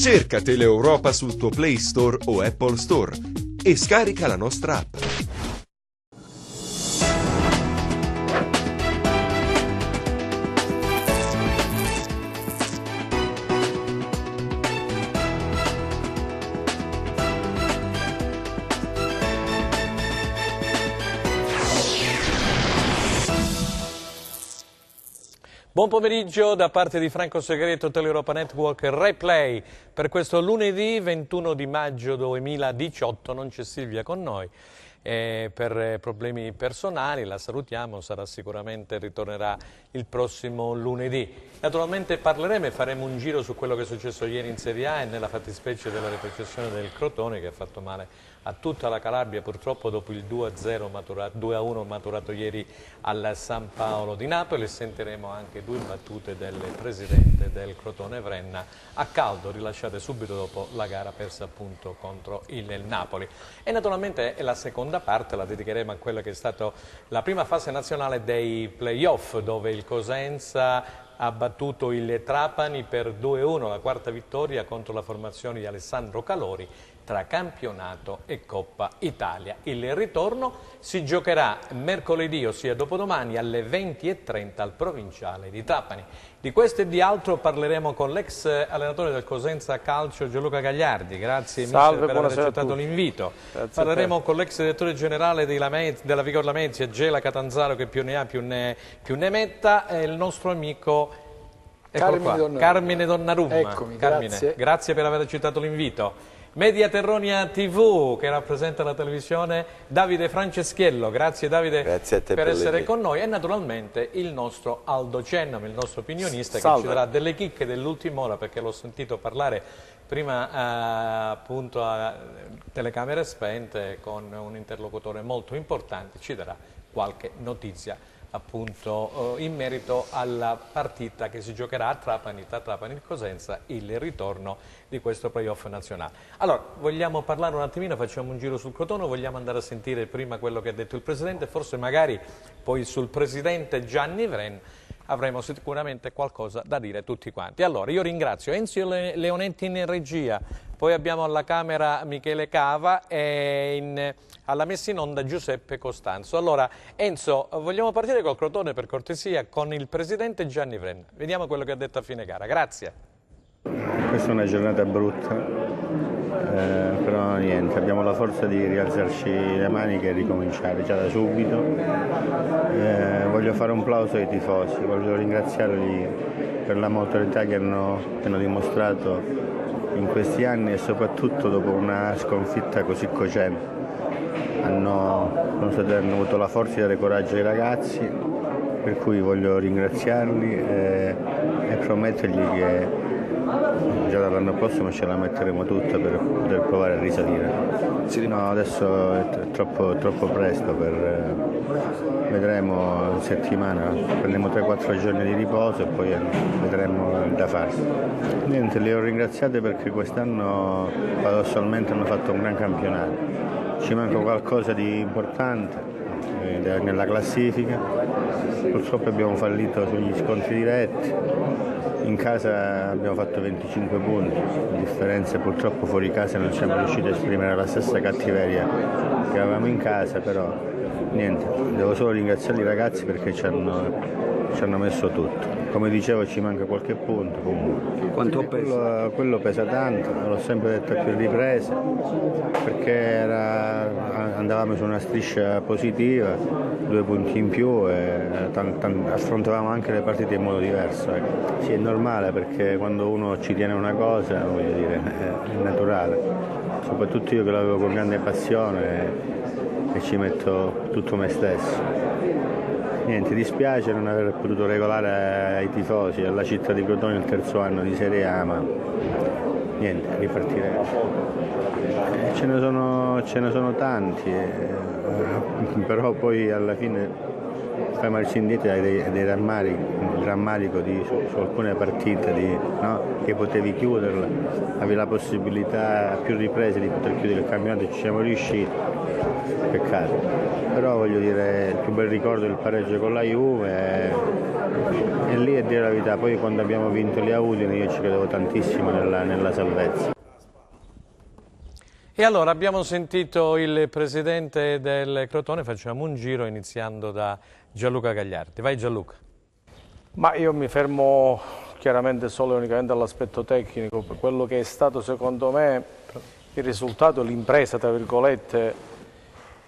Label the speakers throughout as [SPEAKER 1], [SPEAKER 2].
[SPEAKER 1] Cerca Teleeuropa sul tuo Play Store o Apple Store e scarica la nostra app.
[SPEAKER 2] Buon pomeriggio da parte di Franco Segreto, Teleeuropa Network Replay. Per questo lunedì 21 di maggio 2018 non c'è Silvia con noi. Per problemi personali la salutiamo, ritornerà il prossimo lunedì. Naturalmente parleremo e faremo un giro su quello che è successo ieri in Serie A e nella fattispecie della retrocessione del Crotone, che ha fatto male a tutta la Calabria purtroppo dopo il 2-1 maturato ieri al San Paolo di Napoli. Sentiremo anche due battute del presidente del Crotone Vrenna a caldo, rilasciate subito dopo la gara persa appunto contro il Napoli. E naturalmente la seconda parte la dedicheremo a quella che è stata la prima fase nazionale dei play-off, dove il Cosenza ha battuto il Trapani per 2-1, la quarta vittoria contro la formazione di Alessandro Calori tra campionato e Coppa Italia. Il ritorno si giocherà mercoledì, ossia dopodomani, alle 20:30 al Provinciale di Trapani. Di questo e di altro parleremo con l'ex allenatore del Cosenza Calcio Gianluca Gagliardi. Grazie mister per aver accettato l'invito. Parleremo con l'ex direttore generale della Vigor Lamezia, Gela Catanzaro, che più ne ha più ne metta, e il nostro amico Carmine Donnarumma.
[SPEAKER 3] Eccomi,
[SPEAKER 2] Carmine, grazie per aver accettato l'invito. Media Terronia TV, che rappresenta la televisione, Davide Franceschiello. Grazie Davide per essere con noi. E naturalmente il nostro Aldo Cennami, il nostro opinionista, che ci darà delle chicche dell'ultima ora, perché l'ho sentito parlare prima appunto a telecamere spente con un interlocutore molto importante. Ci darà qualche notizia appunto in merito alla partita che si giocherà a Trapani, tra Trapani e Cosenza, il ritorno di questo playoff nazionale. Allora, vogliamo parlare un attimino, facciamo un giro sul Crotone, vogliamo andare a sentire prima quello che ha detto il Presidente, forse magari poi sul Presidente Gianni Vren avremo sicuramente qualcosa da dire tutti quanti. Allora, io ringrazio Enzio Leonetti in regia, poi abbiamo alla Camera Michele Cava e alla messa in onda Giuseppe Costanzo. Allora, Enzo, vogliamo partire col Crotone per cortesia con il Presidente Gianni Vren. Vediamo quello che ha detto a fine gara. Grazie.
[SPEAKER 4] Questa è una giornata brutta, però niente, abbiamo la forza di rialzarci le maniche e ricominciare già da subito. Voglio fare un plauso ai tifosi, voglio ringraziarli per la maturità che hanno dimostrato in questi anni e soprattutto dopo una sconfitta così cocente. Hanno avuto la forza di dare coraggio ai ragazzi, per cui voglio ringraziarli e promettergli che già dall'anno prossimo ce la metteremo tutta per poter provare a risalire. No, adesso è troppo presto, vedremo in settimana, prendiamo 3-4 giorni di riposo e poi vedremo da fare. Niente, li ho ringraziati perché quest'anno paradossalmente hanno fatto un gran campionato. Ci manca qualcosa di importante nella classifica, purtroppo abbiamo fallito sugli scontri diretti, in casa abbiamo fatto 25 punti, la differenza purtroppo fuori casa non siamo riusciti a esprimere la stessa cattiveria che avevamo in casa, però niente, devo solo ringraziare i ragazzi perché ci hanno messo tutto. Come dicevo ci manca qualche punto comunque.
[SPEAKER 3] Quanto pesa?
[SPEAKER 4] Quello pesa tanto, l'ho sempre detto a più riprese, perché andavamo su una striscia positiva, 2 punti in più e affrontavamo anche le partite in modo diverso. Ecco. Sì, è normale perché quando uno ci tiene una cosa, voglio dire, è naturale. Soprattutto io che l'avevo con grande passione e ci metto tutto me stesso. Niente, dispiace non aver potuto regolare ai tifosi, alla città di Crotone il terzo anno di Serie A, ma niente, ripartiremo. Ce ne sono tanti, però poi alla fine fai marcia indietro e hai dei rammarico su alcune partite che potevi chiuderla, avevi la possibilità a più riprese di poter chiudere il campionato e ci siamo riusciti, peccato. Però voglio dire, il più bel ricordo è il pareggio con la Juve E lì, a dire la verità, poi quando abbiamo vinto lì a Udine io ci credevo tantissimo nella salvezza.
[SPEAKER 2] E allora abbiamo sentito il presidente del Crotone, facciamo un giro iniziando da Gianluca Gagliardi. Vai Gianluca.
[SPEAKER 3] Ma io mi fermo chiaramente solo e unicamente all'aspetto tecnico, quello che è stato secondo me il risultato, l'impresa tra virgolette,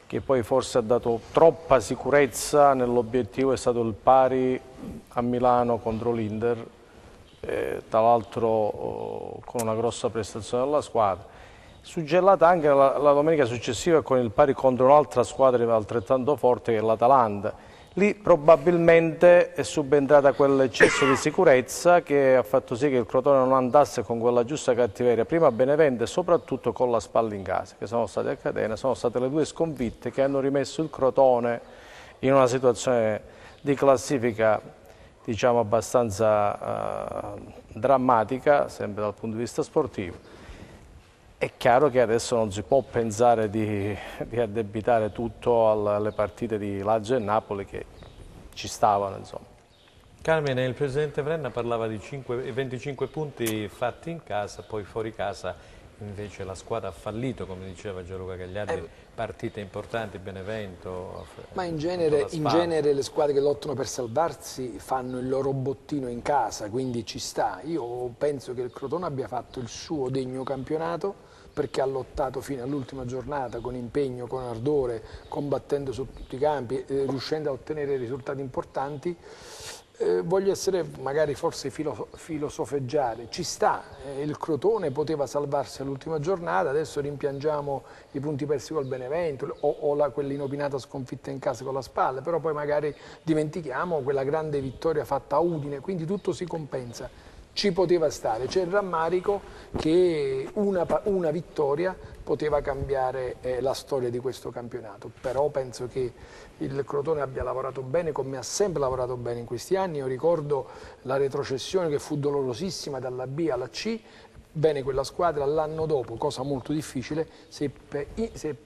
[SPEAKER 3] che poi forse ha dato troppa sicurezza nell'obiettivo, è stato il pari a Milano contro l'Inter, tra l'altro con una grossa prestazione della squadra. Suggellata anche la domenica successiva con il pari contro un'altra squadra altrettanto forte che è l'Atalanta. Lì probabilmente è subentrata quell'eccesso di sicurezza che ha fatto sì che il Crotone non andasse con quella giusta cattiveria, prima a Benevento e soprattutto con la spalla in casa, che sono state a catena, sono state le due sconfitte che hanno rimesso il Crotone in una situazione di classifica diciamo abbastanza drammatica, sempre dal punto di vista sportivo. È chiaro che adesso non si può pensare di addebitare tutto alle partite di Lazio e Napoli che ci stavano, insomma.
[SPEAKER 2] Carmine, il presidente Vrenna parlava di 25 punti fatti in casa, poi fuori casa invece la squadra ha fallito, come diceva Gianluca Gagliardi, partite importanti, Benevento.
[SPEAKER 5] Ma in genere le squadre che lottano per salvarsi fanno il loro bottino in casa, quindi ci sta. Io penso che il Crotone abbia fatto il suo degno campionato, perché ha lottato fino all'ultima giornata con impegno, con ardore, combattendo su tutti i campi, riuscendo a ottenere risultati importanti. Voglio essere magari forse filosofeggiare, ci sta, il Crotone poteva salvarsi all'ultima giornata, adesso rimpiangiamo i punti persi col Benevento o quell'inopinata sconfitta in casa con la Spalla, però poi magari dimentichiamo quella grande vittoria fatta a Udine, quindi tutto si compensa. Ci poteva stare, c'è il rammarico che una vittoria poteva cambiare la storia di questo campionato, però penso che il Crotone abbia lavorato bene come ha sempre lavorato bene in questi anni. Io ricordo la retrocessione che fu dolorosissima dalla B alla C, bene quella squadra l'anno dopo, cosa molto difficile, seppe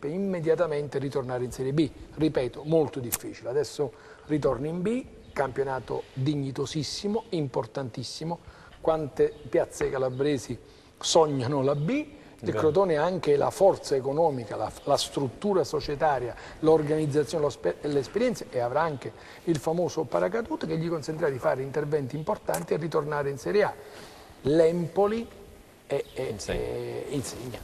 [SPEAKER 5] immediatamente ritornare in Serie B, ripeto, molto difficile, adesso ritorna in B, campionato dignitosissimo, importantissimo. Quante piazze calabresi sognano la B, il Crotone ha anche la forza economica, la struttura societaria, l'organizzazione, l'esperienza e avrà anche il famoso paracadute che gli consentirà di fare interventi importanti e ritornare in Serie A. L'Empoli insegna.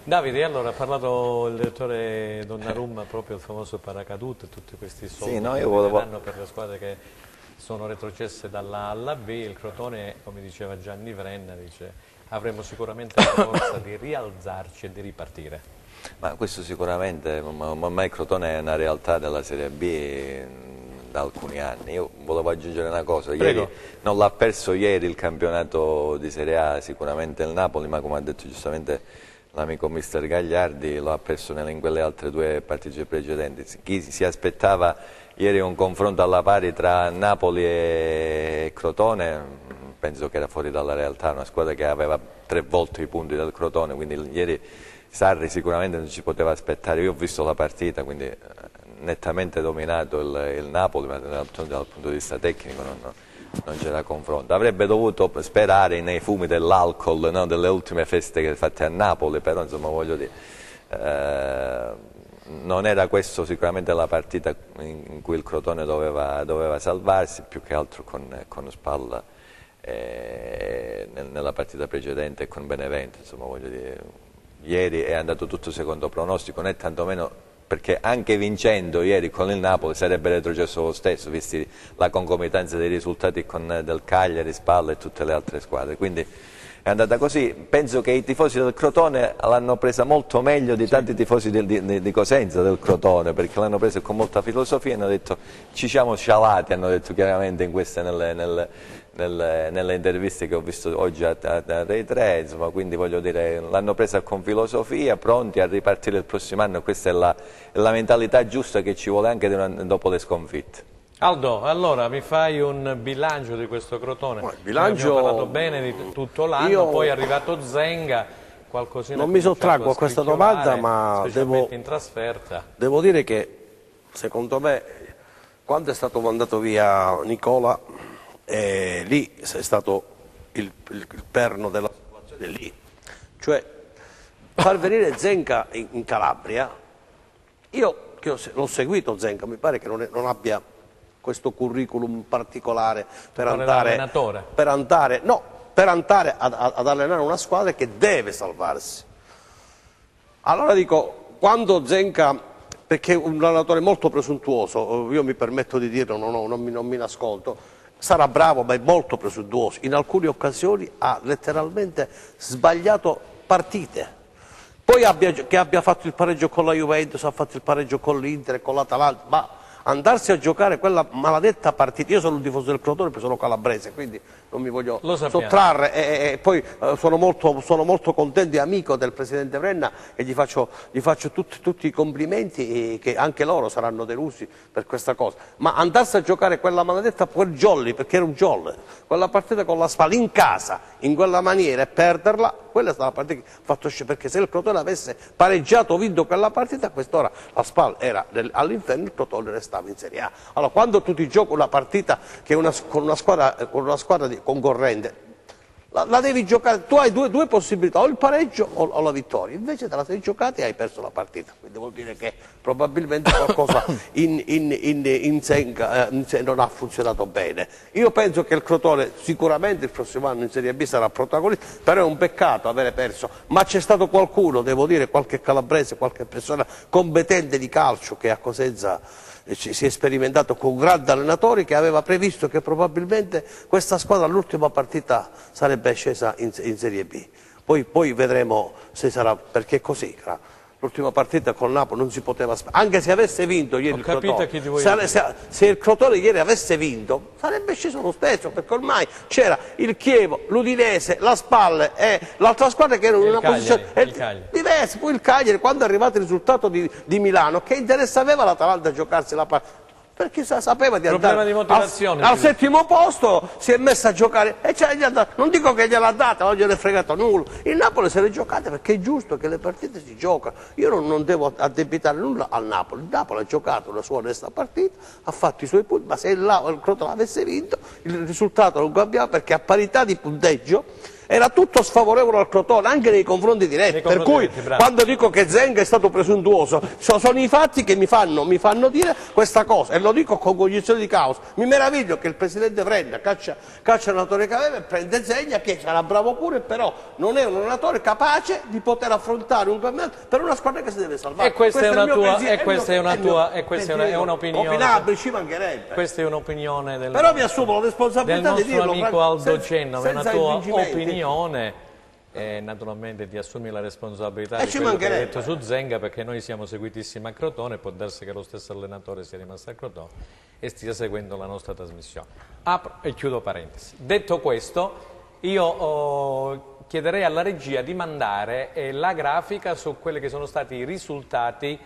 [SPEAKER 2] Davide, allora ha parlato il direttore Donnarumma proprio del famoso paracadute, tutti questi soldi che vanno per le squadre che sono retrocesse dalla A alla B, il Crotone, come diceva Gianni Vrenna, dice avremo sicuramente la forza di rialzarci e di ripartire.
[SPEAKER 6] Ma questo sicuramente, ormai il Crotone è una realtà della Serie B da alcuni anni. Io volevo aggiungere una cosa, ieri, non l'ha perso ieri il campionato di Serie A, sicuramente il Napoli, ma come ha detto giustamente l'amico mister Gagliardi, lo ha perso in quelle altre due partite precedenti. Chi si aspettava ieri un confronto alla pari tra Napoli e Crotone, penso che era fuori dalla realtà, una squadra che aveva 3 volte i punti del Crotone, quindi ieri Sarri sicuramente non ci poteva aspettare. Io ho visto la partita, quindi nettamente dominato il Napoli, ma dal punto di vista tecnico non c'era confronto. Avrebbe dovuto sperare nei fumi dell'alcol, no? Delle ultime feste fatte a Napoli, però insomma voglio dire, non era questo sicuramente la partita in cui il Crotone doveva salvarsi, più che altro con Spalla nella partita precedente e con Benevento, insomma voglio dire, ieri è andato tutto secondo pronostico, né tantomeno perché anche vincendo ieri con il Napoli sarebbe retrocesso lo stesso, visti la concomitanza dei risultati del Cagliari, Spalla e tutte le altre squadre. Quindi è andata così. Penso che i tifosi del Crotone l'hanno presa molto meglio di tanti tifosi di Cosenza del Crotone, perché l'hanno presa con molta filosofia e hanno detto ci siamo scialati, hanno detto chiaramente in queste nelle interviste che ho visto oggi a Rai 3, insomma, quindi voglio dire l'hanno presa con filosofia, pronti a ripartire il prossimo anno. Questa è la mentalità giusta che ci vuole anche dopo le sconfitte.
[SPEAKER 2] Aldo, allora mi fai un bilancio di questo Crotone?
[SPEAKER 7] Bilancio...
[SPEAKER 2] Abbiamo parlato bene di tutto l'anno, poi è arrivato Zenga, qualcosina...
[SPEAKER 7] Non mi sottraggo a questa domanda, ma
[SPEAKER 2] specialmente in trasferta.
[SPEAKER 7] Devo dire che, secondo me, quando è stato mandato via Nicola, lì è stato il perno della situazione lì. Cioè, far venire Zenga in Calabria, io che l'ho seguito Zenga, mi pare che non abbia questo curriculum particolare per andare ad allenare una squadra che deve salvarsi. Allora dico, quando Zenga, perché è un allenatore molto presuntuoso, io mi permetto di dirlo, non mi nascondo, sarà bravo ma è molto presuntuoso, in alcune occasioni ha letteralmente sbagliato partite. Poi che abbia fatto il pareggio con la Juventus, ha fatto il pareggio con l'Inter e con l'Atalanta, ma andarsi a giocare quella maledetta partita, io sono un tifoso del Crotone perché sono calabrese, quindi non mi voglio sottrarre, e poi sono molto contento e amico del Presidente Vrenna e gli faccio tutti i complimenti, che anche loro saranno delusi per questa cosa, ma andarsi a giocare quella maledetta, quel jolly, perché era un jolly, quella partita con la Spal in casa, in quella maniera, e perderla, quella è stata la partita che ha fatto scendere, perché se il Crotone avesse pareggiato o vinto quella partita, a quest'ora la Spal era all'inferno, il Crotone restava in Serie A. Allora, quando tu ti giochi una partita che con una squadra concorrente, la devi giocare, tu hai due possibilità, o il pareggio o la vittoria, invece te la sei giocata e hai perso la partita, quindi vuol dire che probabilmente qualcosa in Zenga non ha funzionato bene. Io penso che il Crotone sicuramente il prossimo anno in Serie B sarà protagonista, però è un peccato avere perso, ma c'è stato qualcuno, devo dire, qualche calabrese, qualche persona competente di calcio che a Cosenza si è sperimentato con grandi allenatori, che aveva previsto che probabilmente questa squadra all'ultima partita sarebbe scesa in Serie B. Poi vedremo se sarà, perché è così. L'ultima partita con Napoli non si poteva aspettare, anche se avesse vinto ieri il Crotone, se il Crotone ieri avesse vinto sarebbe sceso lo stesso, perché ormai c'era il Chievo, l'Udinese, la Spal e l'altra squadra che erano in una posizione diversa. Poi il Cagliari, quando è arrivato il risultato di Milano, che interesse aveva l'Atalanta a giocarsi la partita? Perché sapeva di andare al settimo posto, si è messa a giocare e non dico che gliel'ha data, non gliene è fregato nulla. Il Napoli se l'è giocata perché è giusto che le partite si giocano. Io non devo addebitare nulla al Napoli. Il Napoli ha giocato una sua onesta partita, ha fatto i suoi punti, ma se il Crotone avesse vinto il risultato non cambiava, perché a parità di punteggio era tutto sfavorevole al Crotone, anche nei confronti diretti, per cui quando dico che Zenga è stato presuntuoso, sono i fatti che mi fanno dire questa cosa, e lo dico con cognizione di causa. Mi meraviglio che il Presidente Vrenna caccia l'allenatore che aveva e prende Zenga, che sarà bravo pure, però non è un allenatore capace di poter affrontare un campionato per una squadra che si deve salvare.
[SPEAKER 2] E questa è un'opinione.
[SPEAKER 7] Opinabile, ci mancherebbe.
[SPEAKER 2] Questa è un'opinione del
[SPEAKER 7] però mi assumo la responsabilità
[SPEAKER 2] del
[SPEAKER 7] di dirlo.
[SPEAKER 2] nostro amico Aldo Cenno, è una tua opinione. Naturalmente ti assumi la responsabilità di quello che hai detto su Zenga, perché noi siamo seguitissimi a Crotone, può darsi che lo stesso allenatore sia rimasto a Crotone e stia seguendo la nostra trasmissione. Apro e chiudo parentesi. Detto questo, io chiederei alla regia di mandare la grafica su quelli che sono stati i risultati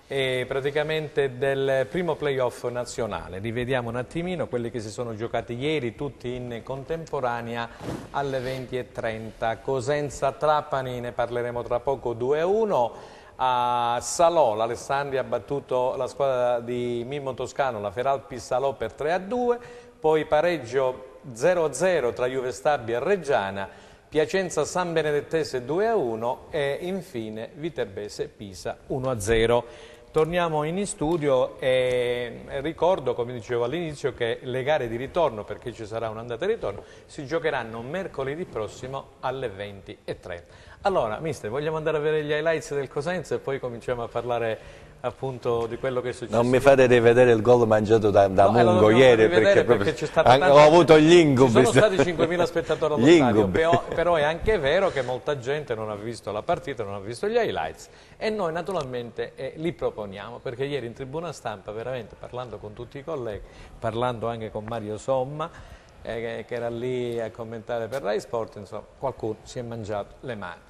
[SPEAKER 2] praticamente del primo playoff nazionale. Rivediamo un attimino quelli che si sono giocati ieri, tutti in contemporanea alle 20:30. Cosenza-Trapani, ne parleremo tra poco, 2-1. A Salò l'Alessandria ha battuto la squadra di Mimmo Toscano, la Feralpi Salò, per 3-2, poi pareggio 0-0 tra Juve Stabia e Reggiana, Piacenza San Benedettese 2-1 e infine Viterbese Pisa 1-0. Torniamo in studio e ricordo, come dicevo all'inizio, che le gare di ritorno, perché ci sarà un'andata e ritorno, si giocheranno mercoledì prossimo alle 20:30. Allora, mister, vogliamo andare a vedere gli highlights del Cosenza e poi cominciamo a parlare appunto di quello che è successo.
[SPEAKER 6] Non mi fate rivedere il gol mangiato da Mungo ieri, perché c'è stata ho avuto gli incubi.
[SPEAKER 2] Ci sono stati 5.000 spettatori allo stadio, però è anche vero che molta gente non ha visto la partita, non ha visto gli highlights, e noi naturalmente li proponiamo, perché ieri in tribuna stampa, veramente parlando con tutti i colleghi, parlando anche con Mario Somma, che era lì a commentare per Rai Sport, insomma, qualcuno si è mangiato le mani,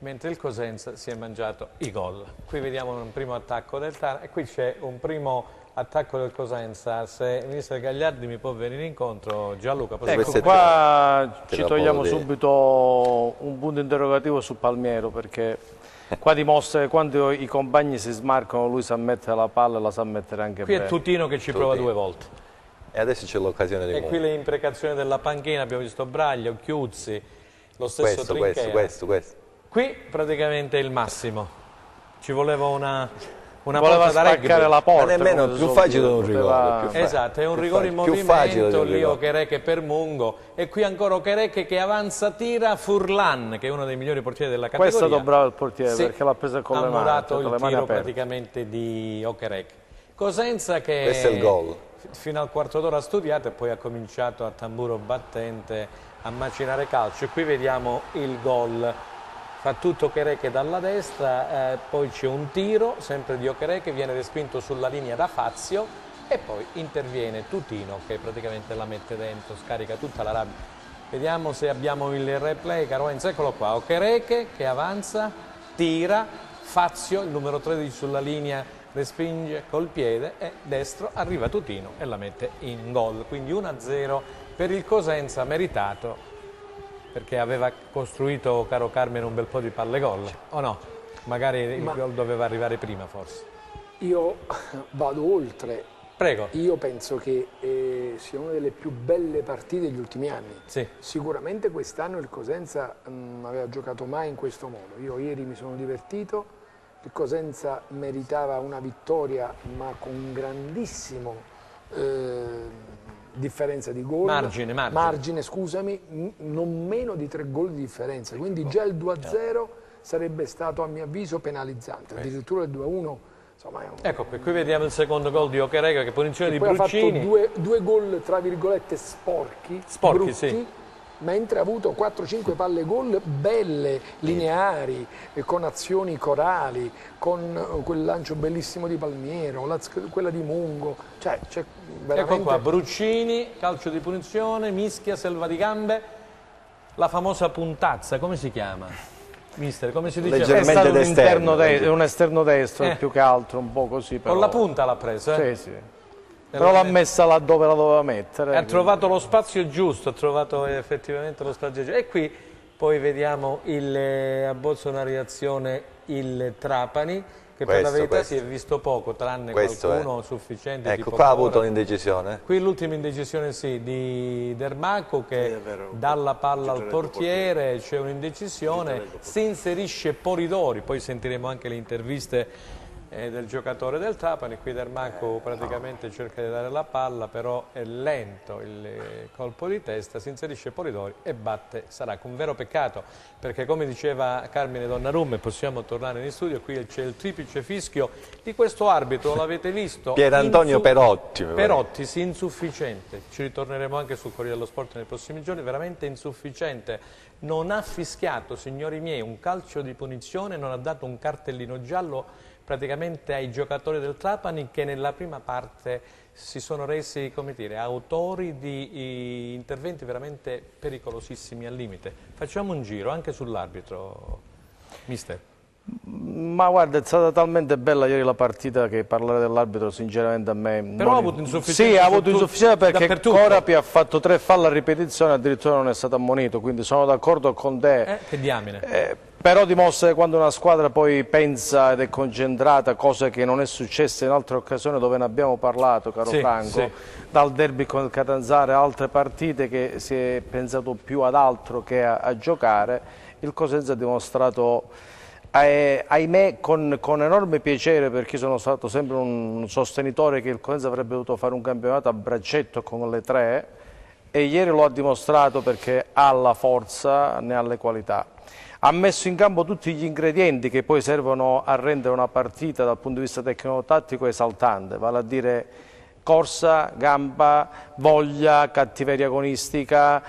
[SPEAKER 2] mentre il Cosenza si è mangiato i gol. Qui vediamo un primo attacco del Tana e qui c'è un primo attacco del Cosenza. Se il mister Gagliardi mi può venire incontro, Gianluca,
[SPEAKER 3] ecco, qua ci togliamo subito un punto interrogativo su Palmiero, perché qua dimostra che quando i compagni si smarcano lui sa mettere la palla e la sa mettere anche
[SPEAKER 2] qui
[SPEAKER 3] bene.
[SPEAKER 2] è Tutino che ci prova 2 volte.
[SPEAKER 6] E adesso c'è l'occasione di
[SPEAKER 2] E qui le imprecazioni della panchina, abbiamo visto Braglio, Chiuzzi, lo stesso Trinchera.
[SPEAKER 6] questo.
[SPEAKER 2] Qui praticamente è il massimo. Ci voleva una
[SPEAKER 3] voleva
[SPEAKER 2] porta da rugby.
[SPEAKER 3] spaccare la porta.
[SPEAKER 6] Ma nemmeno più facile di un rigore.
[SPEAKER 2] Esatto, è un rigore in movimento, lì Okereke per Mungo, e qui ancora Okereke che avanza, tira Furlan, che è uno dei migliori portieri della categoria.
[SPEAKER 3] Questo è stato bravo il portiere, perché l'ha presa con le mani.
[SPEAKER 2] Ha murato il tiro
[SPEAKER 3] aperte.
[SPEAKER 2] praticamente di Okereke. Cosenza che
[SPEAKER 6] questo è il gol.
[SPEAKER 2] Fino al quarto d'ora ha studiato e poi ha cominciato a tamburo battente a macinare calcio, e qui vediamo il gol. Fa tutto Okereke dalla destra, poi c'è un tiro sempre di Okereke, viene respinto sulla linea da Fazio e poi interviene Tutino che praticamente la mette dentro, scarica tutta la rabbia. Vediamo se abbiamo il replay, caro Enzo, eccolo qua, Okereke che avanza, tira, Fazio, il numero 13 sulla linea, respinge col piede e destro arriva Tutino e la mette in gol. Quindi 1-0 per il Cosenza, meritato, perché aveva costruito, caro Carmine, un bel po' di palle gol, o no? Magari il gol doveva arrivare prima, forse.
[SPEAKER 5] Io vado oltre.
[SPEAKER 2] Prego.
[SPEAKER 5] Io penso che sia una delle più belle partite degli ultimi anni.
[SPEAKER 2] Sì.
[SPEAKER 5] Sicuramente quest'anno il Cosenza non aveva giocato mai in questo modo. Io ieri mi sono divertito, il Cosenza meritava una vittoria, ma con un grandissimo differenza di gol, margine, scusami, non meno di 3 gol di differenza, quindi già il 2-0 sarebbe stato a mio avviso penalizzante, addirittura il 2-1, insomma
[SPEAKER 2] ecco qui vediamo il secondo gol di Okereke, che punizione di Bruccini.
[SPEAKER 5] Ha fatto due gol tra virgolette sporchi, brutti,
[SPEAKER 2] sì.
[SPEAKER 5] Mentre ha avuto 4-5 palle gol belle, lineari, con azioni corali, con quel lancio bellissimo di Palmiero, quella di Mungo, cioè c'è veramente...
[SPEAKER 2] Ecco qua, Bruccini, calcio di punizione, mischia, selva di gambe, la famosa puntazza, come si chiama? Mister, come si dice?
[SPEAKER 3] È stato un esterno destro, più che altro, un po' così. Però...
[SPEAKER 2] Con la punta l'ha presa,
[SPEAKER 3] Sì, sì. Però l'ha messa là dove la doveva mettere.
[SPEAKER 2] Ha trovato lo spazio giusto, ha trovato effettivamente lo spazio giusto. E qui poi vediamo a Bolzona reazione il Trapani, che per la verità si è visto poco, tranne qualcuno sufficiente.
[SPEAKER 6] Ecco, qua ha avuto un'indecisione.
[SPEAKER 2] Qui l'ultima indecisione di Dermaco che dà la palla al portiere, c'è un'indecisione, si inserisce Polidori, poi sentiremo anche le interviste del giocatore del Trapani. Qui Dermaco praticamente cerca di dare la palla, però è lento il colpo di testa, si inserisce Polidori e batte Saraco. Un vero peccato, perché come diceva Carmine Donnarumma, e possiamo tornare in studio, qui c'è il triplice fischio di questo arbitro, l'avete visto?
[SPEAKER 6] Pierantonio Perotti.
[SPEAKER 2] Perotti, sì, insufficiente, ci ritorneremo anche sul Corriere dello Sport nei prossimi giorni, veramente insufficiente. Non ha fischiato, signori miei, un calcio di punizione, non ha dato un cartellino giallo praticamente ai giocatori del Trapani, che nella prima parte si sono resi, come dire, autori di interventi veramente pericolosissimi al limite. Facciamo un giro anche sull'arbitro, mister.
[SPEAKER 3] Ma guarda, è stata talmente bella ieri la partita che parlare dell'arbitro sinceramente a me...
[SPEAKER 2] Però ha avuto insufficienza.
[SPEAKER 3] Sì, ha avuto insufficienza perché Corapi ha fatto 3 falli a ripetizione, addirittura non è stato ammonito, quindi sono d'accordo con te.
[SPEAKER 2] Che diamine.
[SPEAKER 3] Però dimostra che quando una squadra poi pensa ed è concentrata, cosa che non è successa in altre occasioni dove ne abbiamo parlato, caro Franco, dal derby con il Catanzaro e altre partite che si è pensato più ad altro che a giocare, il Cosenza ha dimostrato, ahimè, con enorme piacere, perché sono stato sempre un sostenitore che il Cosenza avrebbe dovuto fare un campionato a braccetto con le 3, e ieri lo ha dimostrato perché ha la forza, ne ha le qualità. Ha messo in campo tutti gli ingredienti che poi servono a rendere una partita dal punto di vista tecnico-tattico esaltante, vale a dire corsa, gamba, voglia, cattiveria agonistica,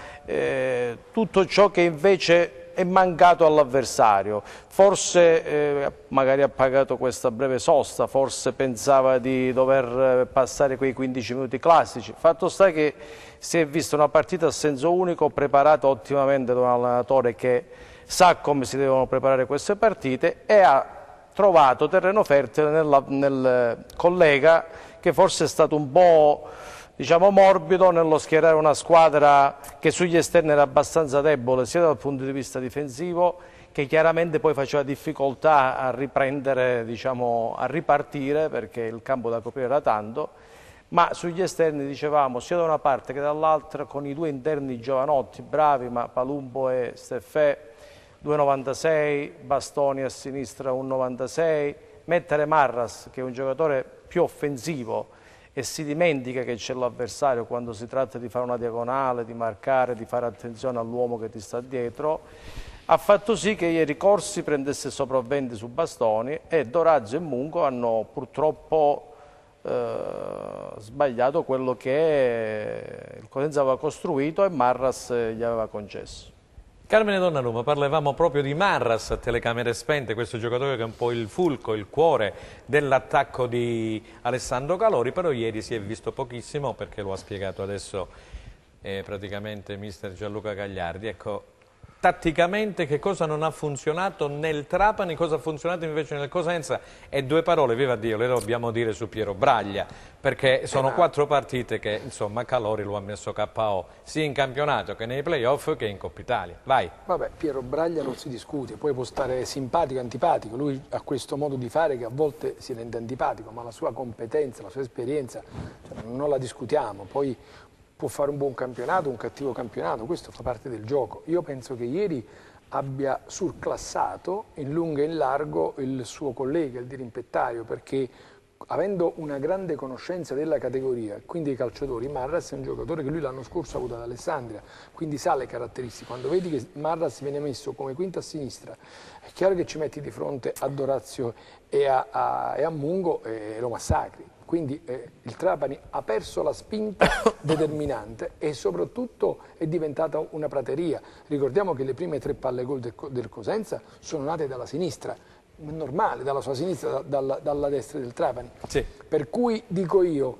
[SPEAKER 3] tutto ciò che invece è mancato all'avversario. Forse magari ha pagato questa breve sosta, forse pensava di dover passare quei 15 minuti classici. Fatto sta che si è vista una partita a senso unico, preparata ottimamente da un allenatore che sa come si devono preparare queste partite, e ha trovato terreno fertile nel collega, che forse è stato un po', diciamo, morbido nello schierare una squadra che sugli esterni era abbastanza debole sia dal punto di vista difensivo, che chiaramente poi faceva difficoltà a riprendere, diciamo, a ripartire, perché il campo da coprire era tanto, ma sugli esterni, dicevamo, sia da una parte che dall'altra, con i due interni giovanotti, bravi, ma Palumbo e Steffè, 2,96, Bastoni a sinistra 1,96, mettere Marras, che è un giocatore più offensivo e si dimentica che c'è l'avversario quando si tratta di fare una diagonale, di marcare, di fare attenzione all'uomo che ti sta dietro, ha fatto sì che ieri Corsi prendesse sopravvento su Bastoni e Dorazio e Mungo hanno purtroppo sbagliato quello che il Cosenza aveva costruito e Marras gli aveva concesso.
[SPEAKER 2] Carmine Donnarumma, parlavamo proprio di Marras a telecamere spente, questo giocatore che è un po' il fulcro, il cuore dell'attacco di Alessandro Calori, però ieri si è visto pochissimo perché lo ha spiegato adesso praticamente mister Gianluca Gagliardi. Ecco, tatticamente che cosa non ha funzionato nel Trapani, cosa ha funzionato invece nel Cosenza, e due parole, viva Dio, le dobbiamo dire su Piero Braglia, perché sono 4 partite che insomma Calori lo ha messo KO sia in campionato che nei playoff che in Coppa Italia. Vai.
[SPEAKER 5] Vabbè, Piero Braglia non si discute, poi può stare simpatico o antipatico, lui ha questo modo di fare che a volte si rende antipatico, ma la sua competenza, la sua esperienza, cioè, non la discutiamo, poi può fare un buon campionato, un cattivo campionato, questo fa parte del gioco. Io penso che ieri abbia surclassato in lungo e in largo il suo collega, il dirimpettario, perché avendo una grande conoscenza della categoria, quindi dei calciatori, Marras è un giocatore che lui l'anno scorso ha avuto ad Alessandria, quindi sa le caratteristiche. Quando vedi che Marras viene messo come quinta a sinistra, è chiaro che ci metti di fronte a Dorazio e a Mungo e lo massacri. Quindi il Trapani ha perso la spinta determinante e soprattutto è diventata una prateria. Ricordiamo che le prime 3 palle gol del Cosenza sono nate dalla sinistra, normale, dalla sua sinistra, dalla destra del Trapani.
[SPEAKER 2] Sì.
[SPEAKER 5] Per cui dico io,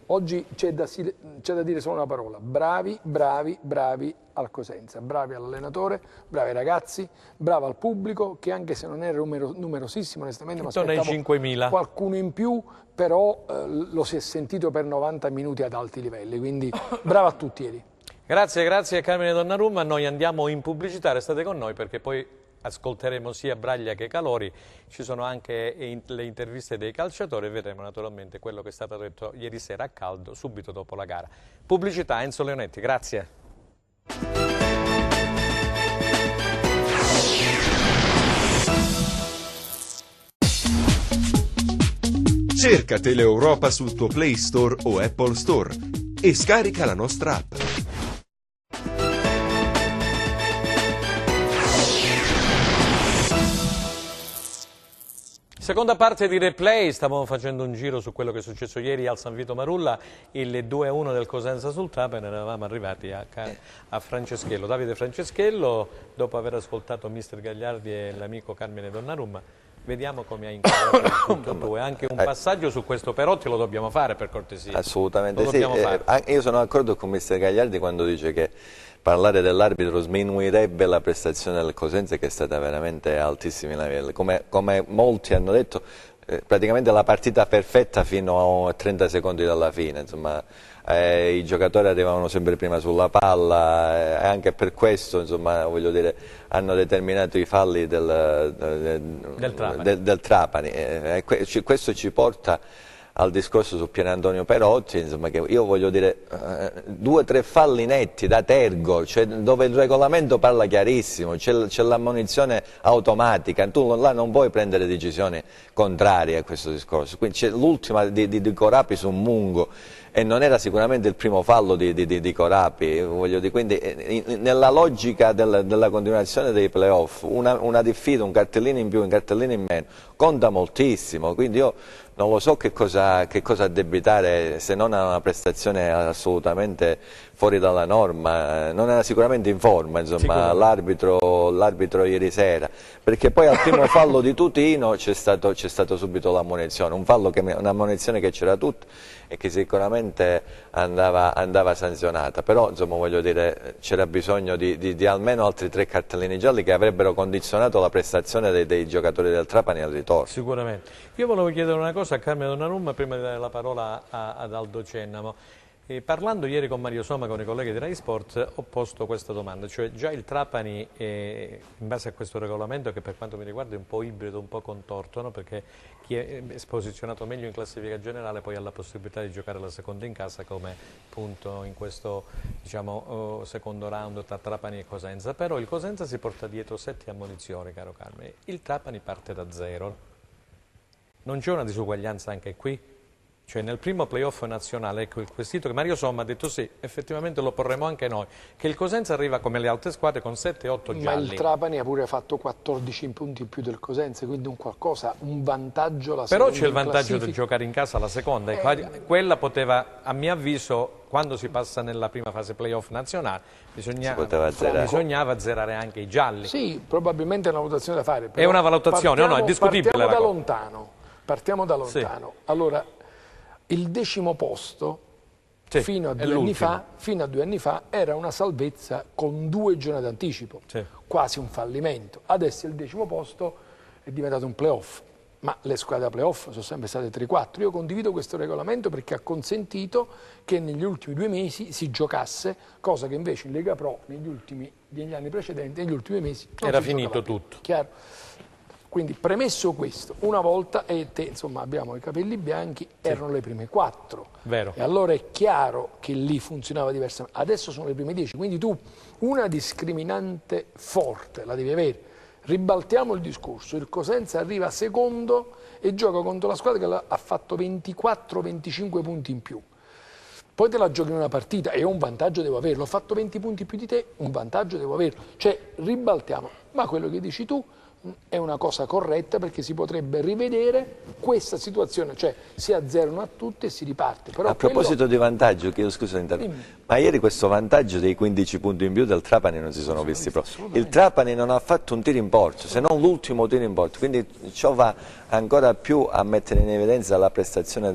[SPEAKER 5] oggi c'è da dire solo una parola: bravi, bravi, bravi al Cosenza, bravi all'allenatore, bravi ai ragazzi, bravo al pubblico, che anche se non era numerosissimo onestamente, ma aspettavo qualcuno in più, però lo si è sentito per 90 minuti ad alti livelli, quindi bravo a tutti ieri.
[SPEAKER 2] Grazie, grazie a Carmine Donnarumma, noi andiamo in pubblicità, restate con noi perché poi ascolteremo sia Braglia che Calori, ci sono anche le interviste dei calciatori e vedremo naturalmente quello che è stato detto ieri sera a caldo, subito dopo la gara. Pubblicità, Enzo Leonetti, grazie.
[SPEAKER 1] Cerca Teleeuropa sul tuo Play Store o Apple Store e scarica la nostra app.
[SPEAKER 2] Seconda parte di replay, stavamo facendo un giro su quello che è successo ieri al San Vito Marulla, il 2-1 del Cosenza sul Trapani, eravamo arrivati a Franceschello. Davide Franceschello, dopo aver ascoltato mister Gagliardi e l'amico Carmine Donnarumma, vediamo come ha inquadrato il punto 2. Anche un passaggio su questo Perotti lo dobbiamo fare, per cortesia.
[SPEAKER 6] Assolutamente sì. Io sono d'accordo con mister Gagliardi quando dice che parlare dell'arbitro sminuirebbe la prestazione del Cosenza, che è stata veramente a altissimi livelli. Come molti hanno detto, praticamente la partita perfetta fino a 30 secondi dalla fine, insomma, i giocatori arrivavano sempre prima sulla palla, e anche per questo, insomma, voglio dire, hanno determinato i falli del Trapani. Questo ci porta al discorso su Pier Antonio Perotti, insomma, che io voglio dire 2 o 3 falli netti da Tergo, cioè, dove il regolamento parla chiarissimo, c'è l'ammonizione automatica, tu là non puoi prendere decisioni contrarie a questo discorso. Quindi c'è l'ultima di Corapi su Mungo, e non era sicuramente il primo fallo di Corapi, voglio dire, quindi nella logica della continuazione dei playoff una diffida, un cartellino in più, un cartellino in meno conta moltissimo, quindi io non lo so che cosa addebitare, se non a una prestazione assolutamente fuori dalla norma. Non era sicuramente in forma, insomma, l'arbitro ieri sera, perché poi al primo fallo di Tutino c'è stato subito l'ammonizione, un'ammonizione che c'era tutta e che sicuramente andava sanzionata, però insomma voglio dire c'era bisogno di almeno altri 3 cartellini gialli che avrebbero condizionato la prestazione dei giocatori del Trapani al ritorno.
[SPEAKER 2] Sicuramente. Io volevo chiedere una cosa a Carmine Donnarumma prima di dare la parola ad Aldo Cennamo. Parlando ieri con Mario Somma, con i colleghi di Rai Sport, ho posto questa domanda, cioè già il Trapani, in base a questo regolamento, che per quanto mi riguarda è un po' ibrido, un po' contorto, no? Perché chi è posizionato meglio in classifica generale poi ha la possibilità di giocare la seconda in casa come punto in questo, diciamo, secondo round tra Trapani e Cosenza, però il Cosenza si porta dietro 7 ammonizioni, caro Carmine, il Trapani parte da 0, non c'è una disuguaglianza anche qui? Cioè nel primo playoff nazionale, ecco il quesito che Mario Somma ha detto sì, effettivamente lo porremo anche noi, che il Cosenza arriva come le altre squadre con 7-8 gialli.
[SPEAKER 5] Ma il Trapani ha pure fatto 14 punti in più del Cosenza, quindi un vantaggio la
[SPEAKER 2] Però c'è il vantaggio di giocare in casa la seconda, quella poteva, a mio avviso, quando si passa nella prima fase playoff nazionale, bisognava azzerare anche i gialli.
[SPEAKER 5] Sì, probabilmente è una valutazione da fare.
[SPEAKER 2] È una valutazione, no, è discutibile.
[SPEAKER 5] Partiamo da lontano. Sì. Allora, il 10° posto fino a 2 anni fa era una salvezza con 2 giornate d'anticipo, quasi un fallimento. Adesso il 10° posto è diventato un playoff, ma le squadre da playoff sono sempre state 3-4. Io condivido questo regolamento perché ha consentito che negli ultimi 2 mesi si giocasse, cosa che invece in Lega Pro negli anni precedenti, negli ultimi mesi non
[SPEAKER 2] era finito tutto.
[SPEAKER 5] Chiaro? Quindi premesso questo, una volta, e te insomma abbiamo i capelli bianchi, erano le prime 4.
[SPEAKER 2] Vero.
[SPEAKER 5] E allora è chiaro che lì funzionava diversamente. Adesso sono le prime 10, quindi tu una discriminante forte la devi avere. Ribaltiamo il discorso, il Cosenza arriva secondo e gioca contro la squadra che ha fatto 24-25 punti in più. Poi te la giochi in una partita e un vantaggio devo averlo. Ho fatto 20 punti più di te, un vantaggio devo averlo. Cioè ribaltiamo, ma quello che dici tu è una cosa corretta perché si potrebbe rivedere questa situazione, cioè si azzerano a tutti e si riparte. Però
[SPEAKER 6] a proposito di vantaggio, chiedo scusa, ma ieri questo vantaggio dei 15 punti in più del Trapani non si sono visti proprio. Il Trapani non ha fatto un tiro in porto, se non l'ultimo tiro in porto, quindi ciò va ancora più a mettere in evidenza la prestazione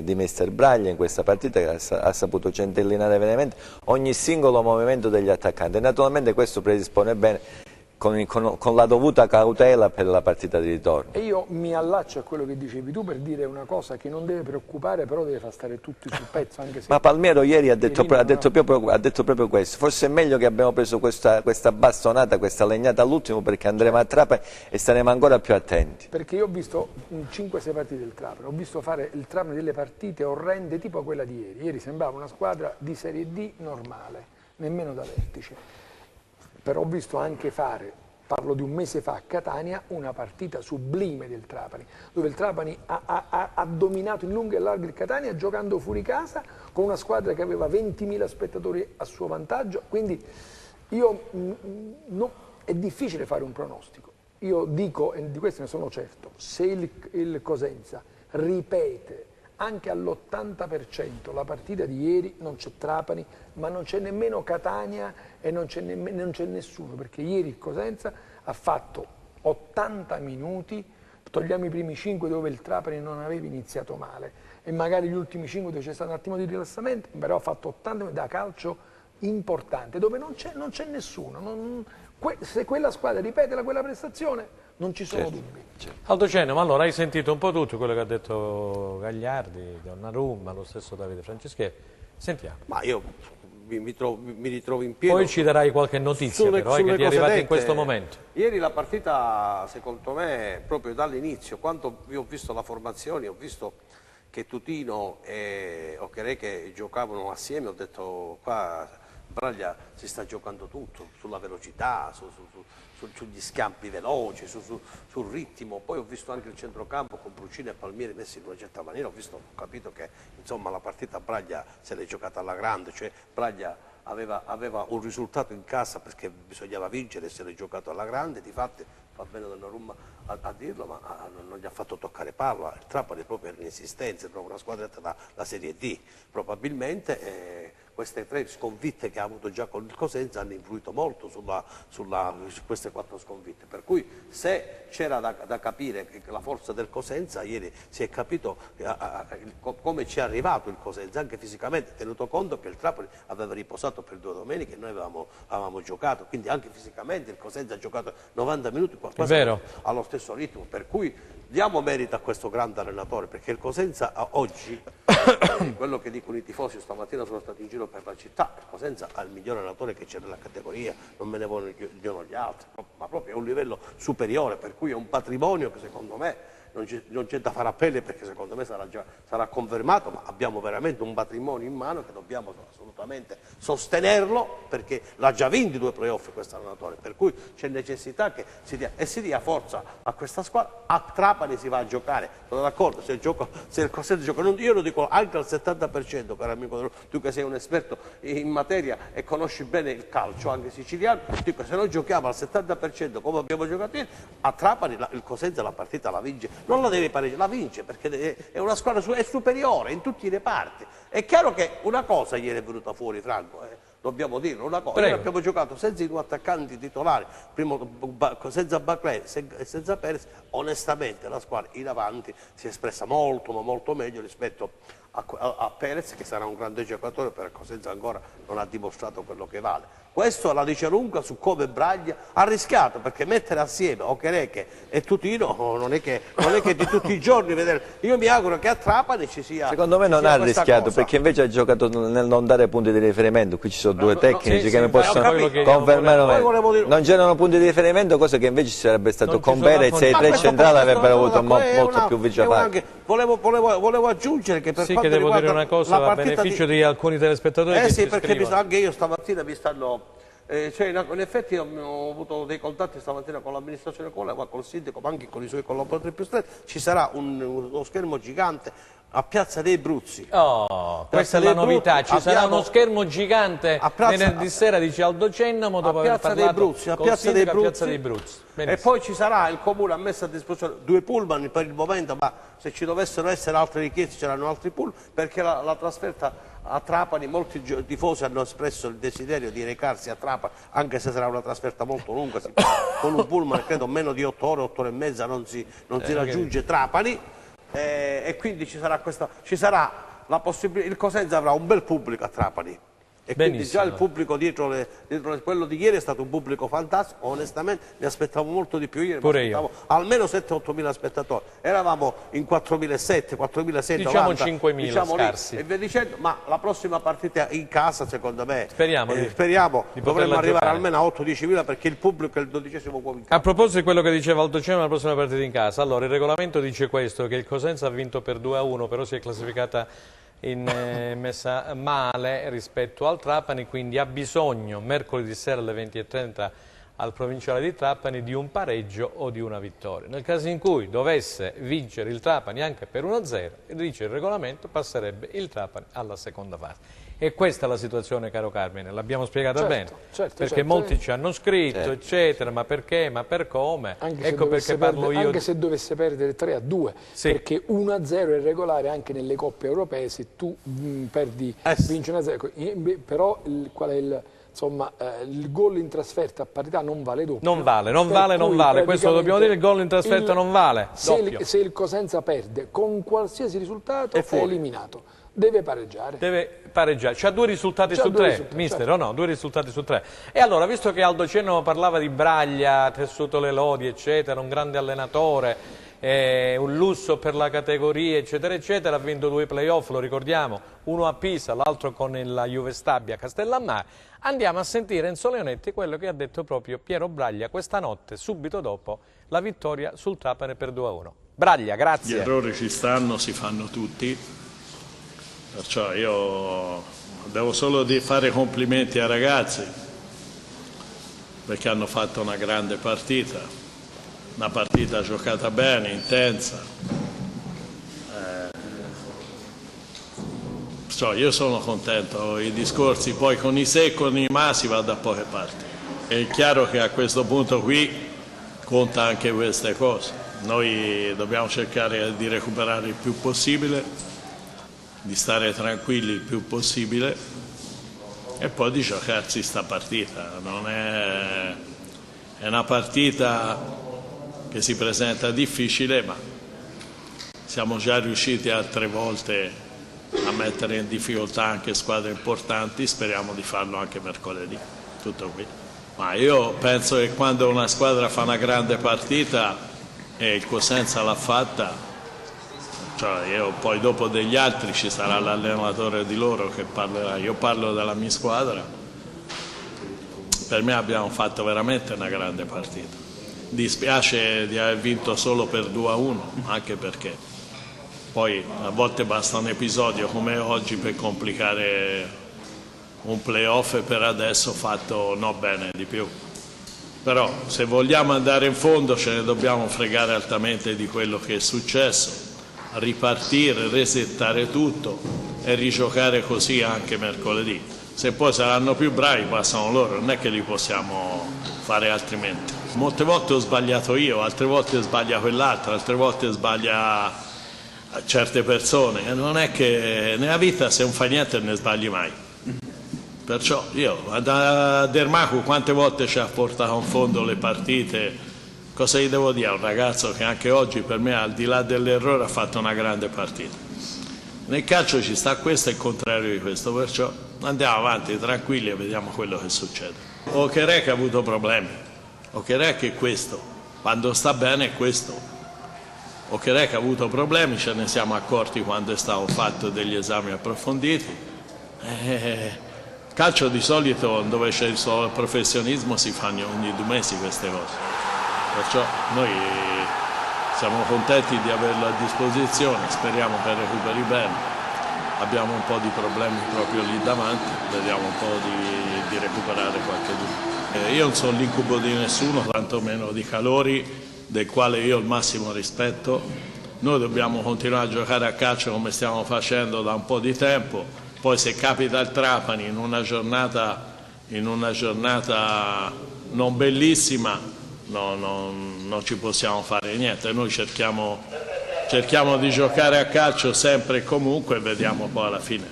[SPEAKER 6] di Mister Braglia in questa partita, che ha saputo centellinare veramente ogni singolo movimento degli attaccanti. E naturalmente questo predispone bene con la dovuta cautela per la partita di ritorno.
[SPEAKER 5] E io mi allaccio a quello che dicevi tu per dire una cosa che non deve preoccupare, però deve far stare tutti sul pezzo. Anche se
[SPEAKER 6] ma Palmiero ieri ha detto proprio questo, forse è meglio che abbiamo preso questa bastonata, questa legnata all'ultimo, perché andremo a Trapani e staremo ancora più attenti.
[SPEAKER 5] Perché io ho visto 5-6 partite del Trapani, ho visto fare il Trapani delle partite orrende tipo quella di ieri. Ieri sembrava una squadra di Serie D normale, nemmeno da vertice. Però ho visto anche fare, parlo di un mese fa a Catania, una partita sublime del Trapani, dove il Trapani ha dominato in lungo e largo il Catania giocando fuori casa con una squadra che aveva 20.000 spettatori a suo vantaggio, quindi è difficile fare un pronostico. Io dico, e di questo ne sono certo, se il Cosenza ripete anche all'80% la partita di ieri, non c'è Trapani, ma non c'è nemmeno Catania e non c'è nessuno, perché ieri il Cosenza ha fatto 80 minuti, togliamo i primi 5 dove il Trapani non aveva iniziato male e magari gli ultimi 5 dove c'è stato un attimo di rilassamento, però ha fatto 80 minuti da calcio importante, dove non c'è nessuno. Se quella squadra ripete quella prestazione, non ci sono dubbi.
[SPEAKER 2] Aldo Cennamo, allora hai sentito un po' tutto quello che ha detto Gagliardi, Donnarumma, lo stesso Davide Franceschetti. Sentiamo.
[SPEAKER 7] Ma io mi ritrovo in pieno.
[SPEAKER 2] Poi ci darai qualche notizia però che ti è arrivata in questo momento.
[SPEAKER 7] Ieri la partita, secondo me, proprio dall'inizio, quando io ho visto la formazione, ho visto che Tutino e Okereke giocavano assieme, ho detto qua Braglia si sta giocando tutto, sulla velocità, sugli scampi veloci, sul ritmo. Poi ho visto anche il centrocampo con Brucini e Palmieri messi in una certa maniera, ho capito che insomma la partita Braglia se l'è giocata alla grande, cioè Braglia aveva un risultato in casa perché bisognava vincere e se l'è giocato alla grande, difatti fa bene Donnarumma a dirlo, ma non gli ha fatto toccare palla. Il Trapani proprio era in esistenza, è proprio una squadretta da Serie D. Probabilmente queste 3 sconfitte che ha avuto già con il Cosenza hanno influito molto su queste 4 sconfitte, per cui se c'era da capire che la forza del Cosenza, ieri si è capito come ci è arrivato il Cosenza, anche fisicamente, tenuto conto che il Trapani aveva riposato per 2 domeniche e noi avevamo giocato, quindi anche fisicamente il Cosenza ha giocato 90 minuti quasi allo stesso ritmo, per cui diamo merito a questo grande allenatore, perché il Cosenza oggi, quello che dicono i tifosi, stamattina sono stati in giro per la città, il Cosenza ha il miglior allenatore che c'è nella categoria, non me ne vogliono gli altri, ma proprio è un livello superiore, per cui è un patrimonio che secondo me non c'è da fare appelli, perché secondo me sarà confermato, ma abbiamo veramente un patrimonio in mano che dobbiamo assolutamente sostenerlo, perché l'ha già vinto 2 playoff questo allenatore, per cui c'è necessità che si dia forza a questa squadra. A Trapani si va a giocare, sono d'accordo, se il Cosenza gioca, io lo dico anche al 70%, caro amico, tu che sei un esperto in materia e conosci bene il calcio anche siciliano, dico, se noi giochiamo al 70% come abbiamo giocato ieri, a Trapani il Cosenza la partita la vince, non la deve pareggiare, la vince, perché è una squadra è superiore in tutti i reparti. È chiaro che una cosa ieri è venuta fuori, Franco, dobbiamo dirlo, una cosa, noi abbiamo giocato senza i 2 attaccanti titolari, senza Baclé e senza Perez, onestamente la squadra in avanti si è espressa molto ma molto meglio rispetto a Perez, che sarà un grande giocatore, per Cosenza ancora non ha dimostrato quello che vale. Questo la dice lunga su come Braglia ha rischiato, perché mettere assieme Okereke e Tutino non è che di tutti i giorni vedere. Io mi auguro che a Trapani ci sia.
[SPEAKER 6] Secondo me non ha rischiato cosa, perché invece ha giocato nel non dare punti di riferimento. Qui ci sono 2 tecnici che mi possono confermare. Non c'erano punti di riferimento, cosa che invece ci sarebbe stato con Perez e i 3 centrali avrebbero avuto molto più vicinato.
[SPEAKER 7] Volevo aggiungere che per
[SPEAKER 2] sì,
[SPEAKER 7] quanto
[SPEAKER 2] che devo
[SPEAKER 7] riguarda
[SPEAKER 2] dire una cosa a beneficio di alcuni telespettatori.
[SPEAKER 7] Sì, perché anche io stamattina mi stanno. In effetti ho avuto dei contatti stamattina con l'amministrazione comunale, col sindaco, ma anche con i suoi collaboratori più stretti. Ci sarà uno schermo gigante a Piazza dei Bruzzi.
[SPEAKER 2] Questa è la novità, ci sarà uno schermo gigante venerdì sera, dice Aldo Cennamo, dopo aver parlato
[SPEAKER 7] a Piazza dei
[SPEAKER 2] Bruzzi.
[SPEAKER 7] E poi ci sarà, il comune ha messo a disposizione 2 pullman per il momento, ma se ci dovessero essere altre richieste c'erano altri pullman, perché la trasferta a Trapani, molti tifosi hanno espresso il desiderio di recarsi a Trapani, anche se sarà una trasferta molto lunga, con un pullman credo meno di 8 ore, 8 ore e mezza non si raggiunge Trapani, e quindi ci sarà la possibilità, il Cosenza avrà un bel pubblico a Trapani. E quindi già il pubblico dietro quello di ieri è stato un pubblico fantastico, onestamente mi aspettavo molto di più ieri, mi aspettavo almeno 7-8 mila spettatori, eravamo in 4.700, 4.690,
[SPEAKER 2] diciamo 5.000 scarsi.
[SPEAKER 7] E via dicendo, ma la prossima partita in casa secondo me,
[SPEAKER 2] speriamo
[SPEAKER 7] dovremmo arrivare almeno a 8-10.000, perché il pubblico è il 12° uomo in casa.
[SPEAKER 2] A proposito di quello che diceva Aldo Cennamo, la prossima partita in casa, allora il regolamento dice questo, che il Cosenza ha vinto per 2-1, però si è classificata messa male rispetto al Trapani, quindi ha bisogno mercoledì sera alle 20:30 al provinciale di Trapani di un pareggio o di una vittoria. Nel caso in cui dovesse vincere il Trapani anche per 1-0, dice il regolamento, passerebbe il Trapani alla seconda fase. E questa è la situazione, caro Carmine, l'abbiamo spiegata bene, perché molti ci hanno scritto, eccetera, ma perché, ma per come, ecco perché parlo io.
[SPEAKER 5] Anche se dovesse perdere 3-2, perché 1-0 è regolare anche nelle coppe europee, se tu perdi, vinci 1-0, però qual è il gol in trasferta a parità non vale doppio.
[SPEAKER 2] Non vale, questo lo dobbiamo dire, il gol in trasferta non vale doppio.
[SPEAKER 5] Se il Cosenza perde con qualsiasi risultato è eliminato. Deve pareggiare. C'ha 2 risultati su 3, mister, o no? 2 risultati su 3. E allora, visto che Aldo Cennamo parlava di Braglia, ha tessuto le lodi, eccetera, un grande allenatore, un lusso per la categoria, eccetera, eccetera, ha vinto 2 playoff, lo ricordiamo, uno a Pisa, l'altro con la Juve Stabia a Castellammare. Andiamo a sentire Enzo Leonetti quello che ha detto proprio Piero Braglia questa notte, subito dopo la vittoria sul Trapani per 2-1. Braglia, grazie.
[SPEAKER 8] Gli errori ci stanno, si fanno tutti. Perciò io devo solo fare complimenti ai ragazzi, perché hanno fatto una grande partita, una partita giocata bene, intensa. Perciò io sono contento, i discorsi poi con i se e con i ma si va da poche parti. È chiaro che a questo punto qui, conta anche queste cose. Noi dobbiamo cercare di recuperare il più possibile, di stare tranquilli il più possibile e poi di giocarsi sta partita. Non è una partita che si presenta difficile, ma siamo già riusciti altre volte a mettere in difficoltà anche squadre importanti, speriamo di farlo anche mercoledì. Tutto qui. Ma io penso che quando una squadra fa una grande partita e il Cosenza l'ha fatta, cioè io poi dopo degli altri ci sarà l'allenatore di loro che parlerà, io parlo della mia squadra, per me abbiamo fatto veramente una grande partita. Dispiace di aver vinto solo per 2-1, anche perché poi a volte basta un episodio come oggi per complicare un playoff e per adesso fatto no bene di più. Però se vogliamo andare in fondo ce ne dobbiamo fregare altamente di quello che è successo, ripartire, resettare tutto e rigiocare così anche mercoledì. Se poi saranno più bravi passano loro, non è che li possiamo fare altrimenti. Molte volte ho sbagliato io, altre volte sbaglia quell'altro, altre volte sbaglia certe persone. E non è che nella vita se non fai niente ne sbagli mai. Perciò io da Dermacu quante volte ci ha portato in fondo le partite, cosa gli devo dire a un ragazzo che anche oggi per me al di là dell'errore ha fatto una grande partita. Nel calcio ci sta questo e il contrario di questo, perciò andiamo avanti tranquilli e vediamo quello che succede. Okerek ha avuto problemi, Okerek è questo, quando sta bene è questo. Okerek ha avuto problemi, ce ne siamo accorti quando è stato fatto degli esami approfonditi. Calcio di solito dove c'è il professionismo si fanno ogni 2 mesi queste cose, perciò noi siamo contenti di averlo a disposizione, speriamo che recuperi bene, abbiamo un po' di problemi proprio lì davanti, vediamo un po' di recuperare qualche. Io non sono l'incubo di nessuno, tantomeno di Calori, del quale io ho il massimo rispetto. Noi dobbiamo continuare a giocare a calcio come stiamo facendo da un po' di tempo. Poi se capita il Trapani in una giornata non bellissima, non ci possiamo fare niente. Noi cerchiamo di giocare a calcio sempre e comunque e vediamo poi alla fine.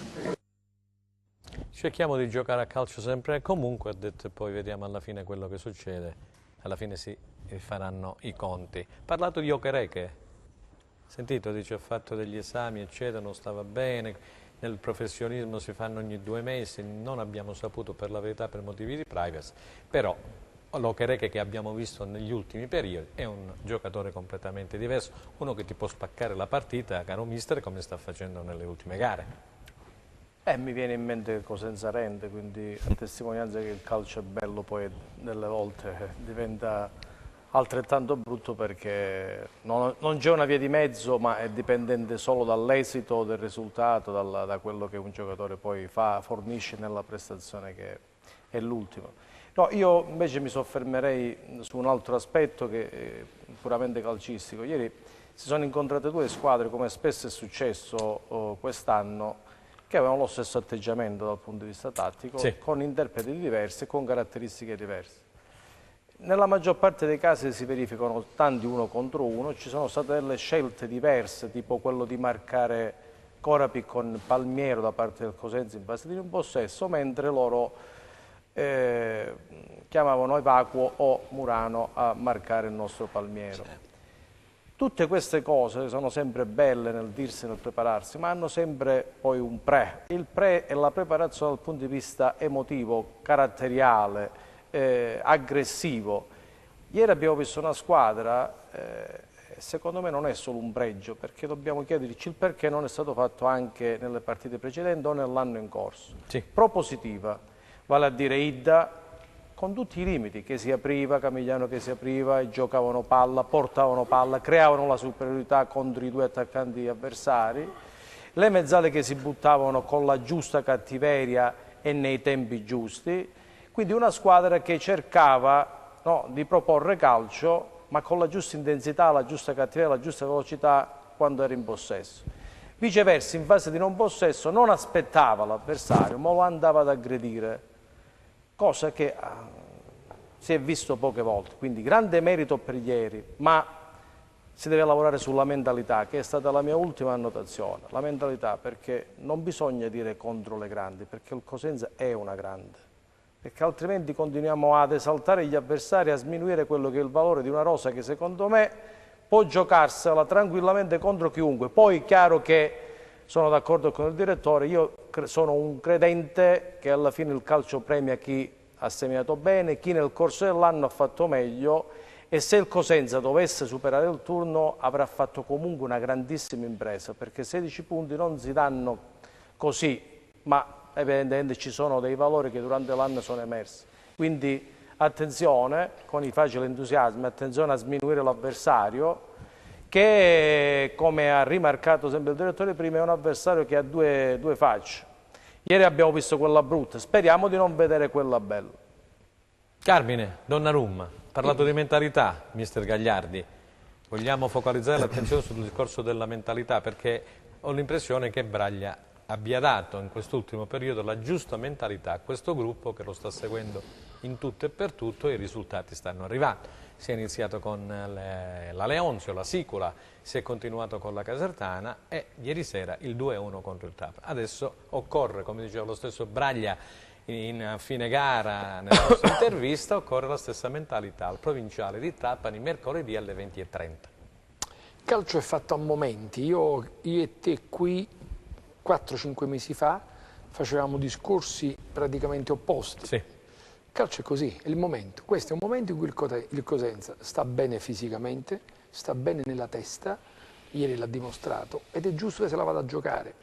[SPEAKER 2] Cerchiamo di giocare a calcio sempre e comunque, ha detto, e poi vediamo alla fine quello che succede. Alla fine si faranno i conti. Parlato di Okereke, sentito, dice ha fatto degli esami eccetera, non stava bene. Nel professionismo si fanno ogni 2 mesi, non abbiamo saputo per la verità per motivi di privacy, però l'Okereke che abbiamo visto negli ultimi periodi è un giocatore completamente diverso, uno che ti può spaccare la partita, caro mister, come sta facendo nelle ultime gare.
[SPEAKER 3] Mi viene in mente Cosenza Rende, quindi a testimonianza che il calcio è bello, poi delle volte diventa altrettanto brutto perché non c'è una via di mezzo, ma è dipendente solo dall'esito del risultato, da quello che un giocatore poi fornisce nella prestazione che è l'ultimo. No, io invece mi soffermerei su un altro aspetto che è puramente calcistico. Ieri si sono incontrate 2 squadre, come spesso è successo quest'anno, che avevano lo stesso atteggiamento dal punto di vista tattico, sì, con interpreti diversi e con caratteristiche diverse. Nella maggior parte dei casi si verificano tanti 1 contro 1, ci sono state delle scelte diverse, tipo quello di marcare Corapi con Palmiero da parte del Cosenza in base di un possesso, mentre loro chiamavano Evacuo o Murano a marcare il nostro Palmiero. Tutte queste cose sono sempre belle nel dirsi e nel prepararsi, ma hanno sempre poi un pre. Il pre è la preparazione dal punto di vista emotivo, caratteriale, aggressivo. Ieri abbiamo visto una squadra, secondo me non è solo un pregio, perché dobbiamo chiederci il perché non è stato fatto anche nelle partite precedenti o nell'anno in corso. Sì. Propositiva, vale a dire Idda, con tutti i limiti, che si apriva, Camigliano che si apriva, e giocavano palla, portavano palla, creavano la superiorità contro i 2 attaccanti avversari, le mezzale che si buttavano con la giusta cattiveria e nei tempi giusti. Quindi una squadra che cercava di proporre calcio, ma con la giusta intensità, la giusta cattiveria, la giusta velocità quando era in possesso. Viceversa, in fase di non possesso, non aspettava l'avversario, ma lo andava ad aggredire, cosa che si è visto poche volte, quindi grande merito per ieri, ma si deve lavorare sulla mentalità, che è stata la mia ultima annotazione. La mentalità, perché non bisogna dire contro le grandi, perché il Cosenza è una grande, perché altrimenti continuiamo ad esaltare gli avversari, a sminuire quello che è il valore di una rosa che secondo me può giocarsela tranquillamente contro chiunque. Poi chiaro che sono d'accordo con il direttore, io sono un credente che alla fine il calcio premia chi ha seminato bene, chi nel corso dell'anno ha fatto meglio, e se il Cosenza dovesse superare il turno avrà fatto comunque una grandissima impresa, perché 16 punti non si danno così, ma evidentemente ci sono dei valori che durante l'anno sono emersi. Quindi attenzione con i facili entusiasmi, attenzione a sminuire l'avversario, che come ha rimarcato sempre il direttore prima è un avversario che ha due facce. Ieri abbiamo visto quella brutta, speriamo di non vedere quella bella.
[SPEAKER 2] Carmine, Donnarumma, parlato di mentalità, mister Gagliardi, vogliamo focalizzare l'attenzione sul discorso della mentalità, perché ho l'impressione che Braglia abbia dato in quest'ultimo periodo la giusta mentalità a questo gruppo che lo sta seguendo in tutto e per tutto, e i risultati stanno arrivando. Si è iniziato con la Leonzio, la Sicula, si è continuato con la Casertana e ieri sera il 2-1 contro il Trapani. Adesso occorre, come diceva lo stesso Braglia in fine gara nella nostra intervista, occorre la stessa mentalità al provinciale di Trapani mercoledì alle 20:30.
[SPEAKER 5] Il calcio è fatto a momenti. Io e te qui 4-5 mesi fa facevamo discorsi praticamente opposti.
[SPEAKER 2] Sì.
[SPEAKER 5] Il calcio è così, è il momento. Questo è un momento in cui il Cosenza sta bene fisicamente, sta bene nella testa, ieri l'ha dimostrato, ed è giusto che se la vada a giocare.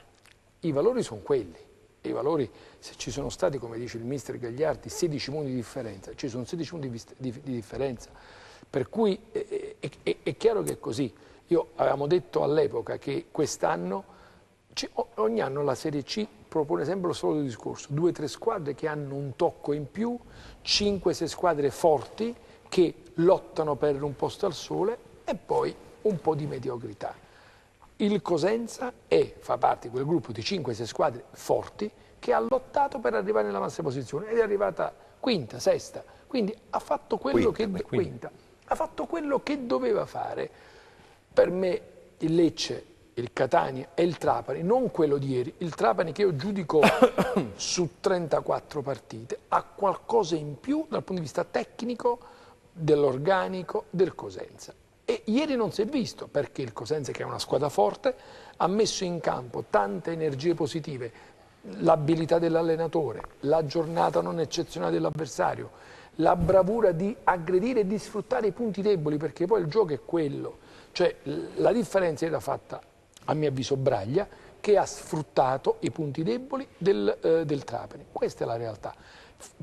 [SPEAKER 5] I valori sono quelli. I valori, se ci sono stati, come dice il mister Gagliardi, 16 punti di differenza, ci sono 16 punti di differenza, per cui è chiaro che è così. Avevamo detto all'epoca che quest'anno, ogni anno la Serie C propone sempre lo solito discorso, 2 o 3 squadre che hanno un tocco in più, 5 o 6 squadre forti che lottano per un posto al sole e poi un po' di mediocrità. Il Cosenza fa parte di quel gruppo di 5-6 squadre forti che ha lottato per arrivare nella massima posizione ed è arrivata quinta, sesta, quindi ha fatto quello ha fatto quello che doveva fare. Per me il Lecce, il Catania e il Trapani, non quello di ieri, il Trapani che io giudico su 34 partite, ha qualcosa in più dal punto di vista tecnico, dell'organico, del Cosenza. E ieri non si è visto, perché il Cosenza, che è una squadra forte, ha messo in campo tante energie positive, l'abilità dell'allenatore, la giornata non eccezionale dell'avversario, la bravura di aggredire e di sfruttare i punti deboli, perché poi il gioco è quello. Cioè la differenza era fatta, a mio avviso, Braglia, che ha sfruttato i punti deboli del Trapani. Questa è la realtà.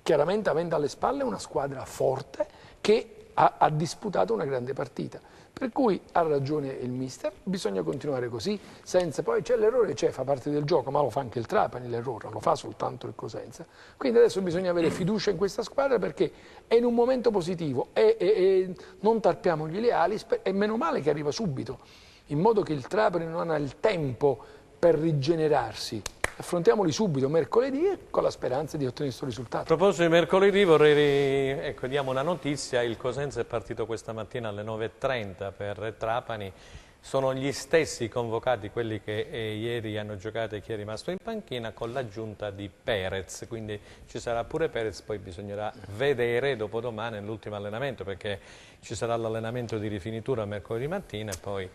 [SPEAKER 5] Chiaramente avendo alle spalle una squadra forte che ha disputato una grande partita, per cui ha ragione il mister, bisogna continuare così, senza poi l'errore fa parte del gioco, ma lo fa anche il Trapani l'errore, non lo fa soltanto il Cosenza. Quindi adesso bisogna avere fiducia in questa squadra, perché è in un momento positivo e non tarpiamogli le ali, e meno male che arriva subito, in modo che il Trapani non ha il tempo per rigenerarsi. Affrontiamoli subito mercoledì con la speranza di ottenere questo risultato.
[SPEAKER 2] A proposito di mercoledì vorrei diamo una notizia: il Cosenza è partito questa mattina alle 9:30 per Trapani, sono gli stessi convocati quelli che ieri hanno giocato e chi è rimasto in panchina, con l'aggiunta di Perez, quindi ci sarà pure Perez, poi bisognerà vedere dopodomani nell'ultimo allenamento, perché ci sarà l'allenamento di rifinitura mercoledì mattina e poi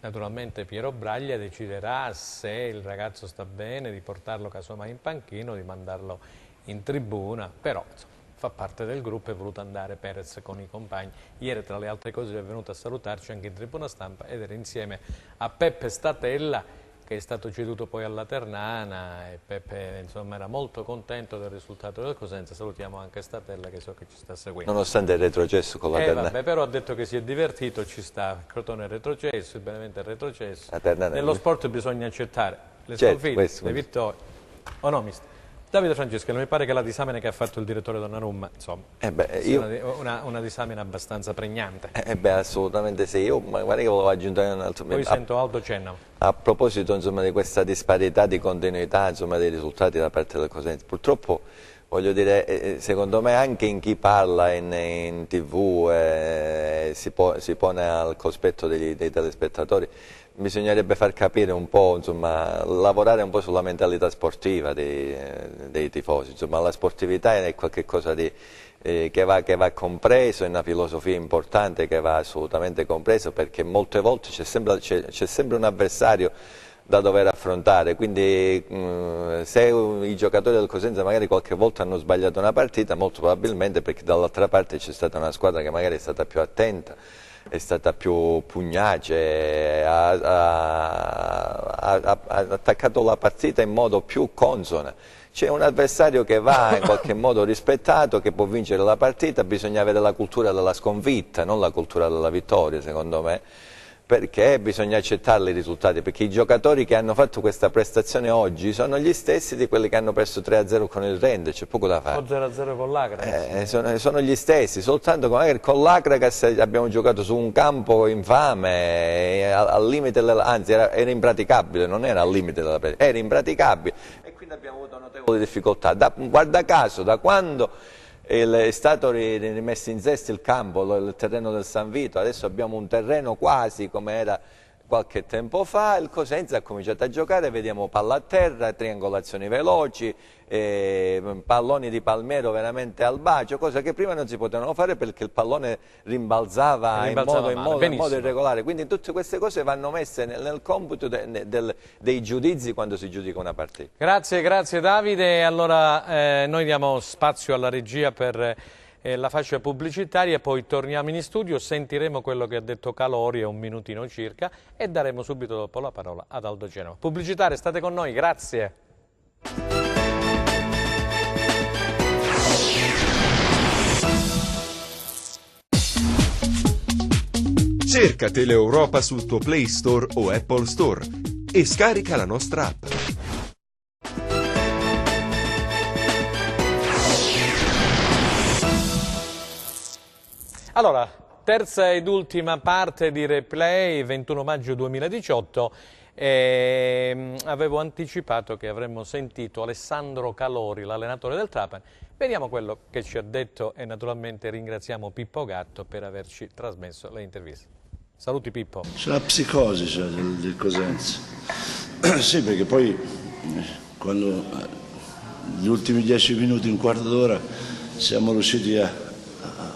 [SPEAKER 2] naturalmente Piero Braglia deciderà se il ragazzo sta bene, di portarlo casomai in panchino, di mandarlo in tribuna, però insomma, fa parte del gruppo, è voluto andare Perez con i compagni. Ieri tra le altre cose è venuto a salutarci anche in tribuna stampa ed era insieme a Peppe Statella, che è stato ceduto poi alla Ternana, e Peppe insomma era molto contento del risultato del Cosenza. Salutiamo anche Statella, che so che ci sta seguendo.
[SPEAKER 6] Nonostante il retrocesso con la Ternana.
[SPEAKER 2] Vabbè, però ha detto che si è divertito, ci sta, il Crotone è retrocesso, il Benevento è retrocesso. Nello sport bisogna accettare le sconfitte, le vittorie. O no, mister? Davide Francesco, mi pare che la disamina che ha fatto il direttore Donnarumma, insomma, una disamina abbastanza pregnante.
[SPEAKER 6] Assolutamente sì. Io magari volevo aggiungere un altro.
[SPEAKER 2] Poi sento Aldo Cenna.
[SPEAKER 6] A proposito insomma, di questa disparità di continuità insomma, dei risultati da parte del Cosenza, purtroppo voglio dire, secondo me anche in chi parla in TV si pone al cospetto dei telespettatori, bisognerebbe far capire un po', insomma, lavorare un po' sulla mentalità sportiva dei tifosi. Insomma, la sportività è qualcosa che va compreso, è una filosofia importante che va assolutamente compreso, perché molte volte c'è sempre un avversario da dover affrontare, quindi se i giocatori del Cosenza magari qualche volta hanno sbagliato una partita, molto probabilmente perché dall'altra parte c'è stata una squadra che magari è stata più attenta, è stata più pugnace, ha attaccato la partita in modo più consono. C'è un avversario che va in qualche modo rispettato, che può vincere la partita, bisogna avere la cultura della sconfitta, non la cultura della vittoria, secondo me, perché bisogna accettare i risultati, perché i giocatori che hanno fatto questa prestazione oggi sono gli stessi di quelli che hanno perso 3-0 con il Rende, c'è poco da fare.
[SPEAKER 2] O 0-0 con l'Akragas.
[SPEAKER 6] Sono gli stessi, soltanto che magari con l'Akragas abbiamo giocato su un campo infame, al limite, anzi era impraticabile, non era al limite della partita, era impraticabile, e quindi abbiamo avuto notevoli difficoltà. Guarda caso, da quando è stato rimesso in sesto il campo, il terreno del San Vito, adesso abbiamo un terreno quasi come era qualche tempo fa, il Cosenza ha cominciato a giocare, vediamo palla a terra, triangolazioni veloci, palloni di Palmero veramente al bacio, cosa che prima non si potevano fare perché il pallone rimbalzava in modo irregolare, quindi tutte queste cose vanno messe nel computo dei giudizi quando si giudica una partita.
[SPEAKER 2] Grazie Davide, allora noi diamo spazio alla regia per la fascia pubblicitaria e poi torniamo in studio, sentiremo quello che ha detto Calori, un minutino circa, e daremo subito dopo la parola ad Aldo Genova. Pubblicitaria, state con noi, grazie.
[SPEAKER 1] Cerca Teleeuropa sul tuo Play Store o Apple Store e scarica la nostra app.
[SPEAKER 2] Allora, terza ed ultima parte di Replay, 21 maggio 2018, avevo anticipato che avremmo sentito Alessandro Calori, l'allenatore del Trapani. Vediamo quello che ci ha detto e naturalmente ringraziamo Pippo Gatto per averci trasmesso le interviste. Saluti Pippo.
[SPEAKER 9] C'è la psicosi del Cosenza. Sì, perché poi quando gli ultimi 10 minuti, un quarto d'ora, siamo riusciti a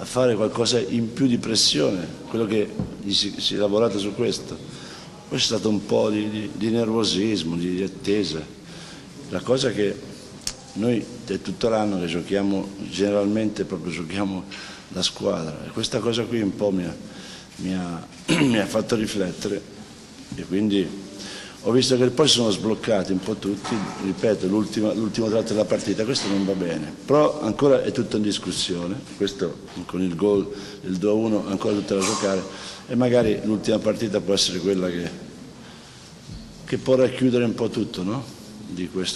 [SPEAKER 9] fare qualcosa in più di pressione, quello che si è lavorato su questo. Poi c'è stato un po' di nervosismo, di attesa. La cosa che noi è tutto l'anno che giochiamo, generalmente proprio giochiamo la squadra, e questa cosa qui un po' mi ha fatto riflettere, e quindi ho visto che poi sono sbloccati un po' tutti, ripeto, l'ultimo tratto della partita, questo non va bene, però ancora è tutto in discussione, questo con il gol, il 2-1 ancora tutto da giocare, e magari l'ultima partita può essere quella che può racchiudere un po' tutto, no?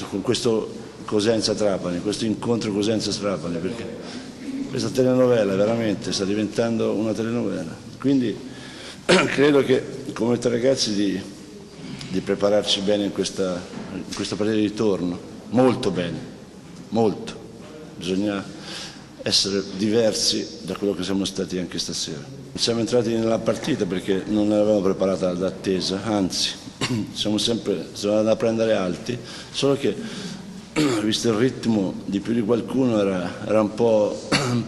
[SPEAKER 9] Con questo Cosenza-Trapani, questo incontro Cosenza-Trapani, perché questa telenovela veramente sta diventando una telenovela, quindi credo che come i ragazzi di prepararci bene in questa partita di ritorno, molto bene, molto. Bisogna essere diversi da quello che siamo stati anche stasera. Siamo entrati nella partita perché non l'avevamo preparata d'attesa, anzi, siamo andati a prendere alti, solo che visto il ritmo di più di qualcuno era un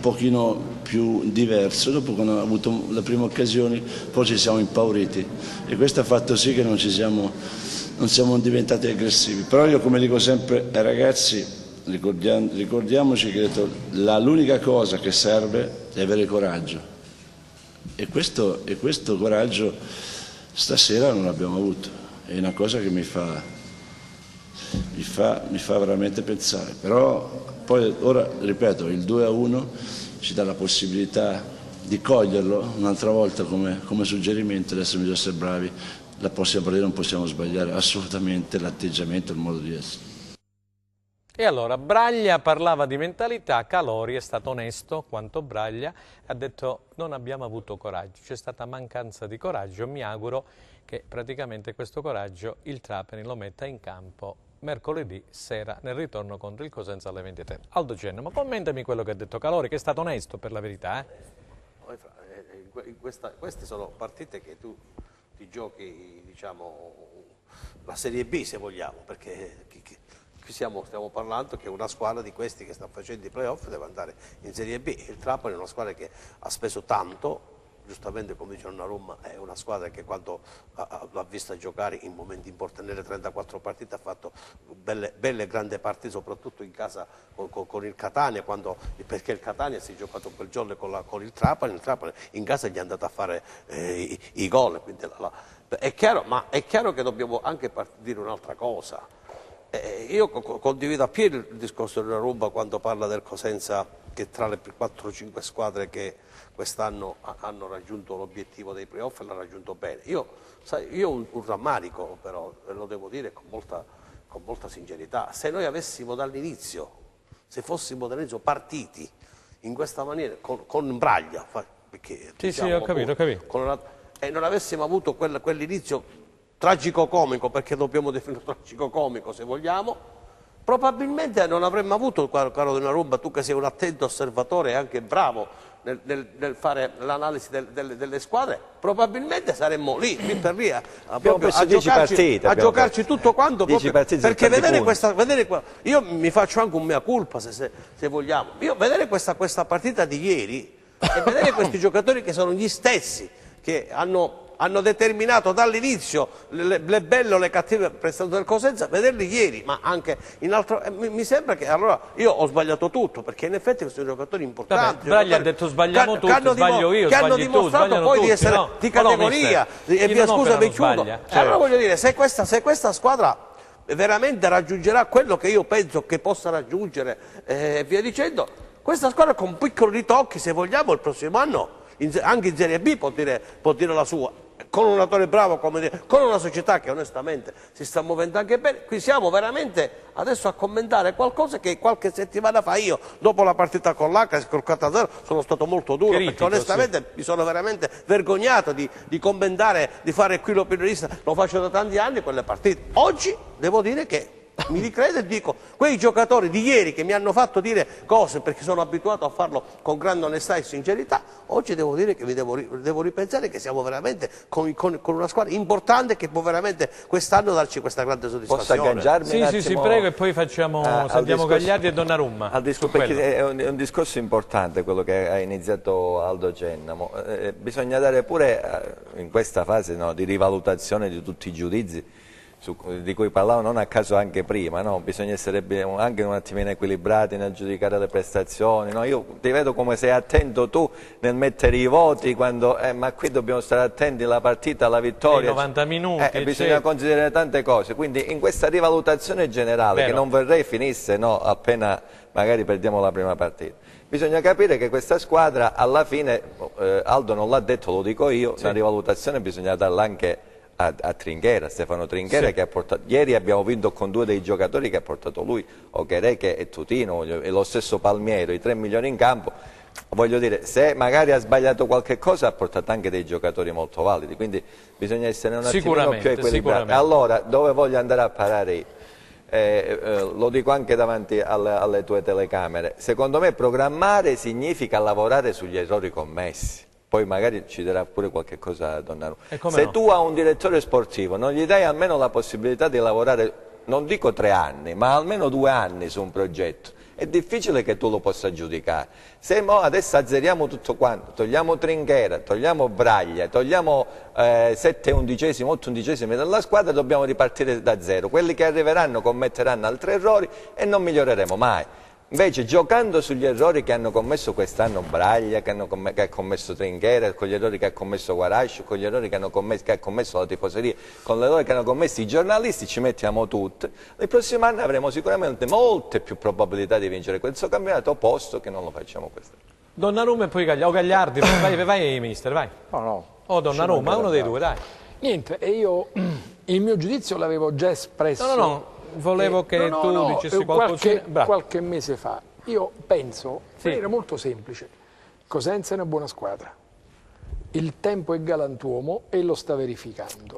[SPEAKER 9] pochino più diverso. Dopo, quando abbiamo avuto le prime occasioni, poi ci siamo impauriti, e questo ha fatto sì che non siamo diventati aggressivi. Però io, come dico sempre ai ragazzi, ricordiamoci che l'unica cosa che serve è avere coraggio, e questo coraggio stasera non l'abbiamo avuto. È una cosa che mi fa veramente pensare, però poi ora, ripeto, il 2-1 ci dà la possibilità di coglierlo un'altra volta come suggerimento. Adesso bisogna essere bravi, la prossima partita non possiamo sbagliare assolutamente l'atteggiamento, il modo di essere.
[SPEAKER 2] E allora Braglia parlava di mentalità, Calori è stato onesto quanto Braglia, ha detto non abbiamo avuto coraggio, c'è stata mancanza di coraggio, mi auguro che praticamente questo coraggio il Trapani lo metta in campo mercoledì sera nel ritorno contro il Cosenza alle 23. Aldo Genna, ma commentami quello che ha detto Calori, che è stato onesto per la verità.
[SPEAKER 7] Queste sono partite che tu ti giochi, diciamo, la Serie B se vogliamo, perché qui stiamo parlando che una squadra di questi che sta facendo i playoff deve andare in Serie B. Il Trapani è una squadra che ha speso tanto, giustamente come dice Donnarumma, è una squadra che quando l'ha vista giocare in momenti importanti, nelle 34 partite ha fatto belle grandi partite, soprattutto in casa con il Catania, perché il Catania si è giocato quel giorno con il Trapani in casa gli è andato a fare i gol. Quindi è chiaro, ma è chiaro che dobbiamo anche dire un'altra cosa. Io condivido appieno il discorso di Donnarumma quando parla del Cosenza, che tra le 4-5 squadre che quest'anno hanno raggiunto l'obiettivo dei playoff e l'ha raggiunto bene. Io ho un rammarico, però lo devo dire con molta sincerità. Se noi avessimo dall'inizio, se fossimo dall'inizio partiti in questa maniera, con Braglia, perché,
[SPEAKER 2] sì, ho capito.
[SPEAKER 7] E non avessimo avuto quell'inizio tragico-comico, perché dobbiamo definirlo tragico-comico se vogliamo, probabilmente non avremmo avuto, caro Donnarumma, tu che sei un attento osservatore e anche bravo nel fare l'analisi delle squadre, probabilmente saremmo lì per lì a giocarci tutto quanto, perché io mi faccio anche un mea culpa se vogliamo, io vedere questa partita di ieri e vedere questi giocatori che sono gli stessi che hanno determinato dall'inizio le belle o le cattive prestazioni del Cosenza, vederli ieri, ma anche in altro. Mi sembra che allora io ho sbagliato tutto, perché in effetti questi sono importanti.
[SPEAKER 2] Braglia ha detto sbagliamo tutti, sbaglio io,
[SPEAKER 7] che hanno dimostrato poi di essere di categoria. E via, scusa, mi chiudo. Allora voglio dire, se questa squadra veramente raggiungerà quello che io penso che possa raggiungere e via dicendo, questa squadra con piccoli ritocchi, se vogliamo, il prossimo anno anche in Serie B può dire la sua, con un allenatore bravo, con una società che onestamente si sta muovendo anche bene. Qui siamo veramente adesso a commentare qualcosa che qualche settimana fa io, dopo la partita con l'Acre, col 4-0, sono stato molto duro, perché onestamente mi sono veramente vergognato di commentare, di fare qui l'opinionista, lo faccio da tanti anni quelle partite. Oggi devo dire che mi ricredo e dico, quei giocatori di ieri che mi hanno fatto dire cose perché sono abituato a farlo con grande onestà e sincerità, oggi devo dire che devo ripensare che siamo veramente con una squadra importante che può veramente quest'anno darci questa grande soddisfazione.
[SPEAKER 6] Posso agganciarmi?
[SPEAKER 2] Sì, prego, e poi sentiamo Gagliardi e Donnarumma.
[SPEAKER 6] Perché è un discorso importante quello che ha iniziato Aldo Genna. Bisogna dare pure in questa fase di rivalutazione di tutti i giudizi di cui parlavo non a caso anche prima, bisogna essere anche un attimino equilibrati nel giudicare le prestazioni, io ti vedo come sei attento tu nel mettere i voti, ma qui dobbiamo stare attenti alla partita, alla vittoria,
[SPEAKER 2] 90 minuti,
[SPEAKER 6] bisogna considerare tante cose, quindi in questa rivalutazione generale, che non vorrei finisse appena magari perdiamo la prima partita. Bisogna capire che questa squadra alla fine, Aldo non l'ha detto, lo dico io, una rivalutazione bisogna darla anche a Trinchera, Stefano Trinchera, che ha portato, ieri abbiamo vinto con 2 dei giocatori che ha portato lui, Okereke e Tutino, e lo stesso Palmiero, i 3 migliori in campo. Voglio dire, se magari ha sbagliato qualche cosa ha portato anche dei giocatori molto validi, quindi bisogna essere un attimino più equilibrati. Allora, dove voglio andare a parare io? Lo dico anche davanti alle tue telecamere, secondo me programmare significa lavorare sugli errori commessi. Poi magari ci darà pure qualche cosa Donnarumma. Se tu a un direttore sportivo non gli dai almeno la possibilità di lavorare, non dico 3 anni, ma almeno 2 anni su un progetto, è difficile che tu lo possa giudicare. Se adesso azzeriamo tutto quanto, togliamo Trinchera, togliamo Braglia, togliamo 7 undicesimi, 8 undicesimi della squadra, dobbiamo ripartire da zero. Quelli che arriveranno commetteranno altri errori e non miglioreremo mai. Invece giocando sugli errori che hanno commesso quest'anno Braglia, che ha commesso Trinchera, con gli errori che ha commesso Guarascio, con gli errori che ha commesso la tifoseria, con gli errori che hanno commesso i giornalisti, ci mettiamo tutti, il prossimo anno avremo sicuramente molte più probabilità di vincere questo campionato, posto che non lo facciamo quest'anno.
[SPEAKER 2] Donnarumma e poi Gagliardi, vai mister, vai. O Donnarumma, uno dei due, dai.
[SPEAKER 5] Niente, e io il mio giudizio l'avevo già espresso.
[SPEAKER 2] Volevo che tu dicessi
[SPEAKER 5] qualche mese fa. Io penso, era molto semplice, Cosenza è una buona squadra, il tempo è galantuomo e lo sta verificando.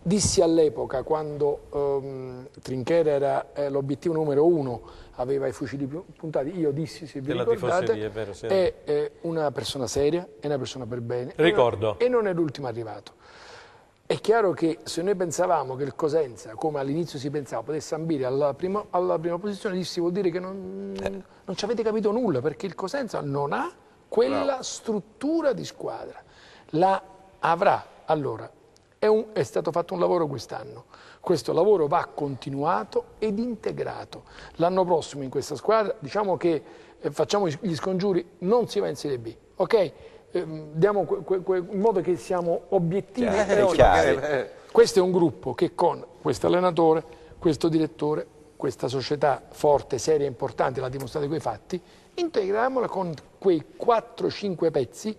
[SPEAKER 5] Dissi all'epoca, quando Trinchera era l'obiettivo numero 1, aveva i fucili puntati, io dissi, se vi ricordate,
[SPEAKER 2] vero, sì.
[SPEAKER 5] è una persona seria, è una persona per bene.
[SPEAKER 2] Ricordo.
[SPEAKER 5] E non è l'ultimo arrivato. È chiaro che se noi pensavamo che il Cosenza, come all'inizio si pensava, potesse ambire alla prima posizione, dissi, vuol dire che non ci avete capito nulla, perché il Cosenza non ha quella struttura di squadra. La avrà. Allora, è stato fatto un lavoro quest'anno. Questo lavoro va continuato ed integrato. L'anno prossimo in questa squadra, diciamo che facciamo gli scongiuri, non si va in Serie B, ok? Diamo in modo che siamo obiettivi. Questo è un gruppo che con questo allenatore, questo direttore, questa società forte, seria e importante, l'ha dimostrato quei fatti, integriamola con quei 4-5 pezzi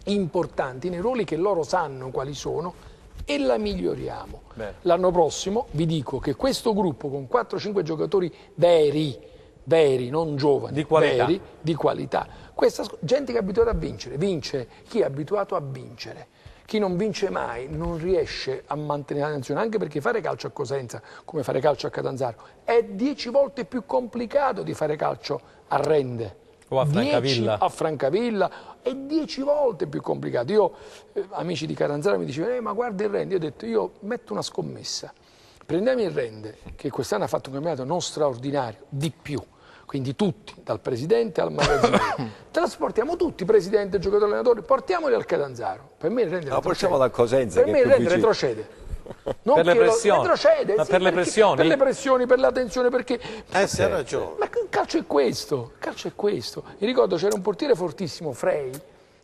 [SPEAKER 5] importanti nei ruoli che loro sanno quali sono e la miglioriamo. L'anno prossimo vi dico che questo gruppo con 4-5 giocatori veri, non giovani,
[SPEAKER 2] di qualità.
[SPEAKER 5] Veri, di qualità. Questa gente che è abituata a vincere, vince chi è abituato a vincere. Chi non vince mai non riesce a mantenere l'attenzione, anche perché fare calcio a Cosenza, come fare calcio a Catanzaro, è 10 volte più complicato di fare calcio a Rende.
[SPEAKER 2] O a Francavilla.
[SPEAKER 5] A Francavilla è 10 volte più complicato. Io, amici di Catanzaro mi dicevano, ma guarda il Rende, io ho detto, io metto una scommessa. Prendiamo il Rende, che quest'anno ha fatto un campionato non straordinario, di più. Quindi tutti, dal presidente al magazziniere, trasportiamo tutti, presidente, giocatori, allenatori, portiamoli al Catanzaro. Per me il Rende
[SPEAKER 6] portiamolo a Cosenza.
[SPEAKER 5] Per me il Rende retrocede. Non
[SPEAKER 2] per le pressioni,
[SPEAKER 5] retrocede,
[SPEAKER 2] ma
[SPEAKER 5] sì,
[SPEAKER 2] per le pressioni?
[SPEAKER 5] Per le pressioni, per la tensione, perché...
[SPEAKER 7] sì, ha ragione.
[SPEAKER 5] Ma il calcio è questo, Mi ricordo c'era un portiere fortissimo, Frey,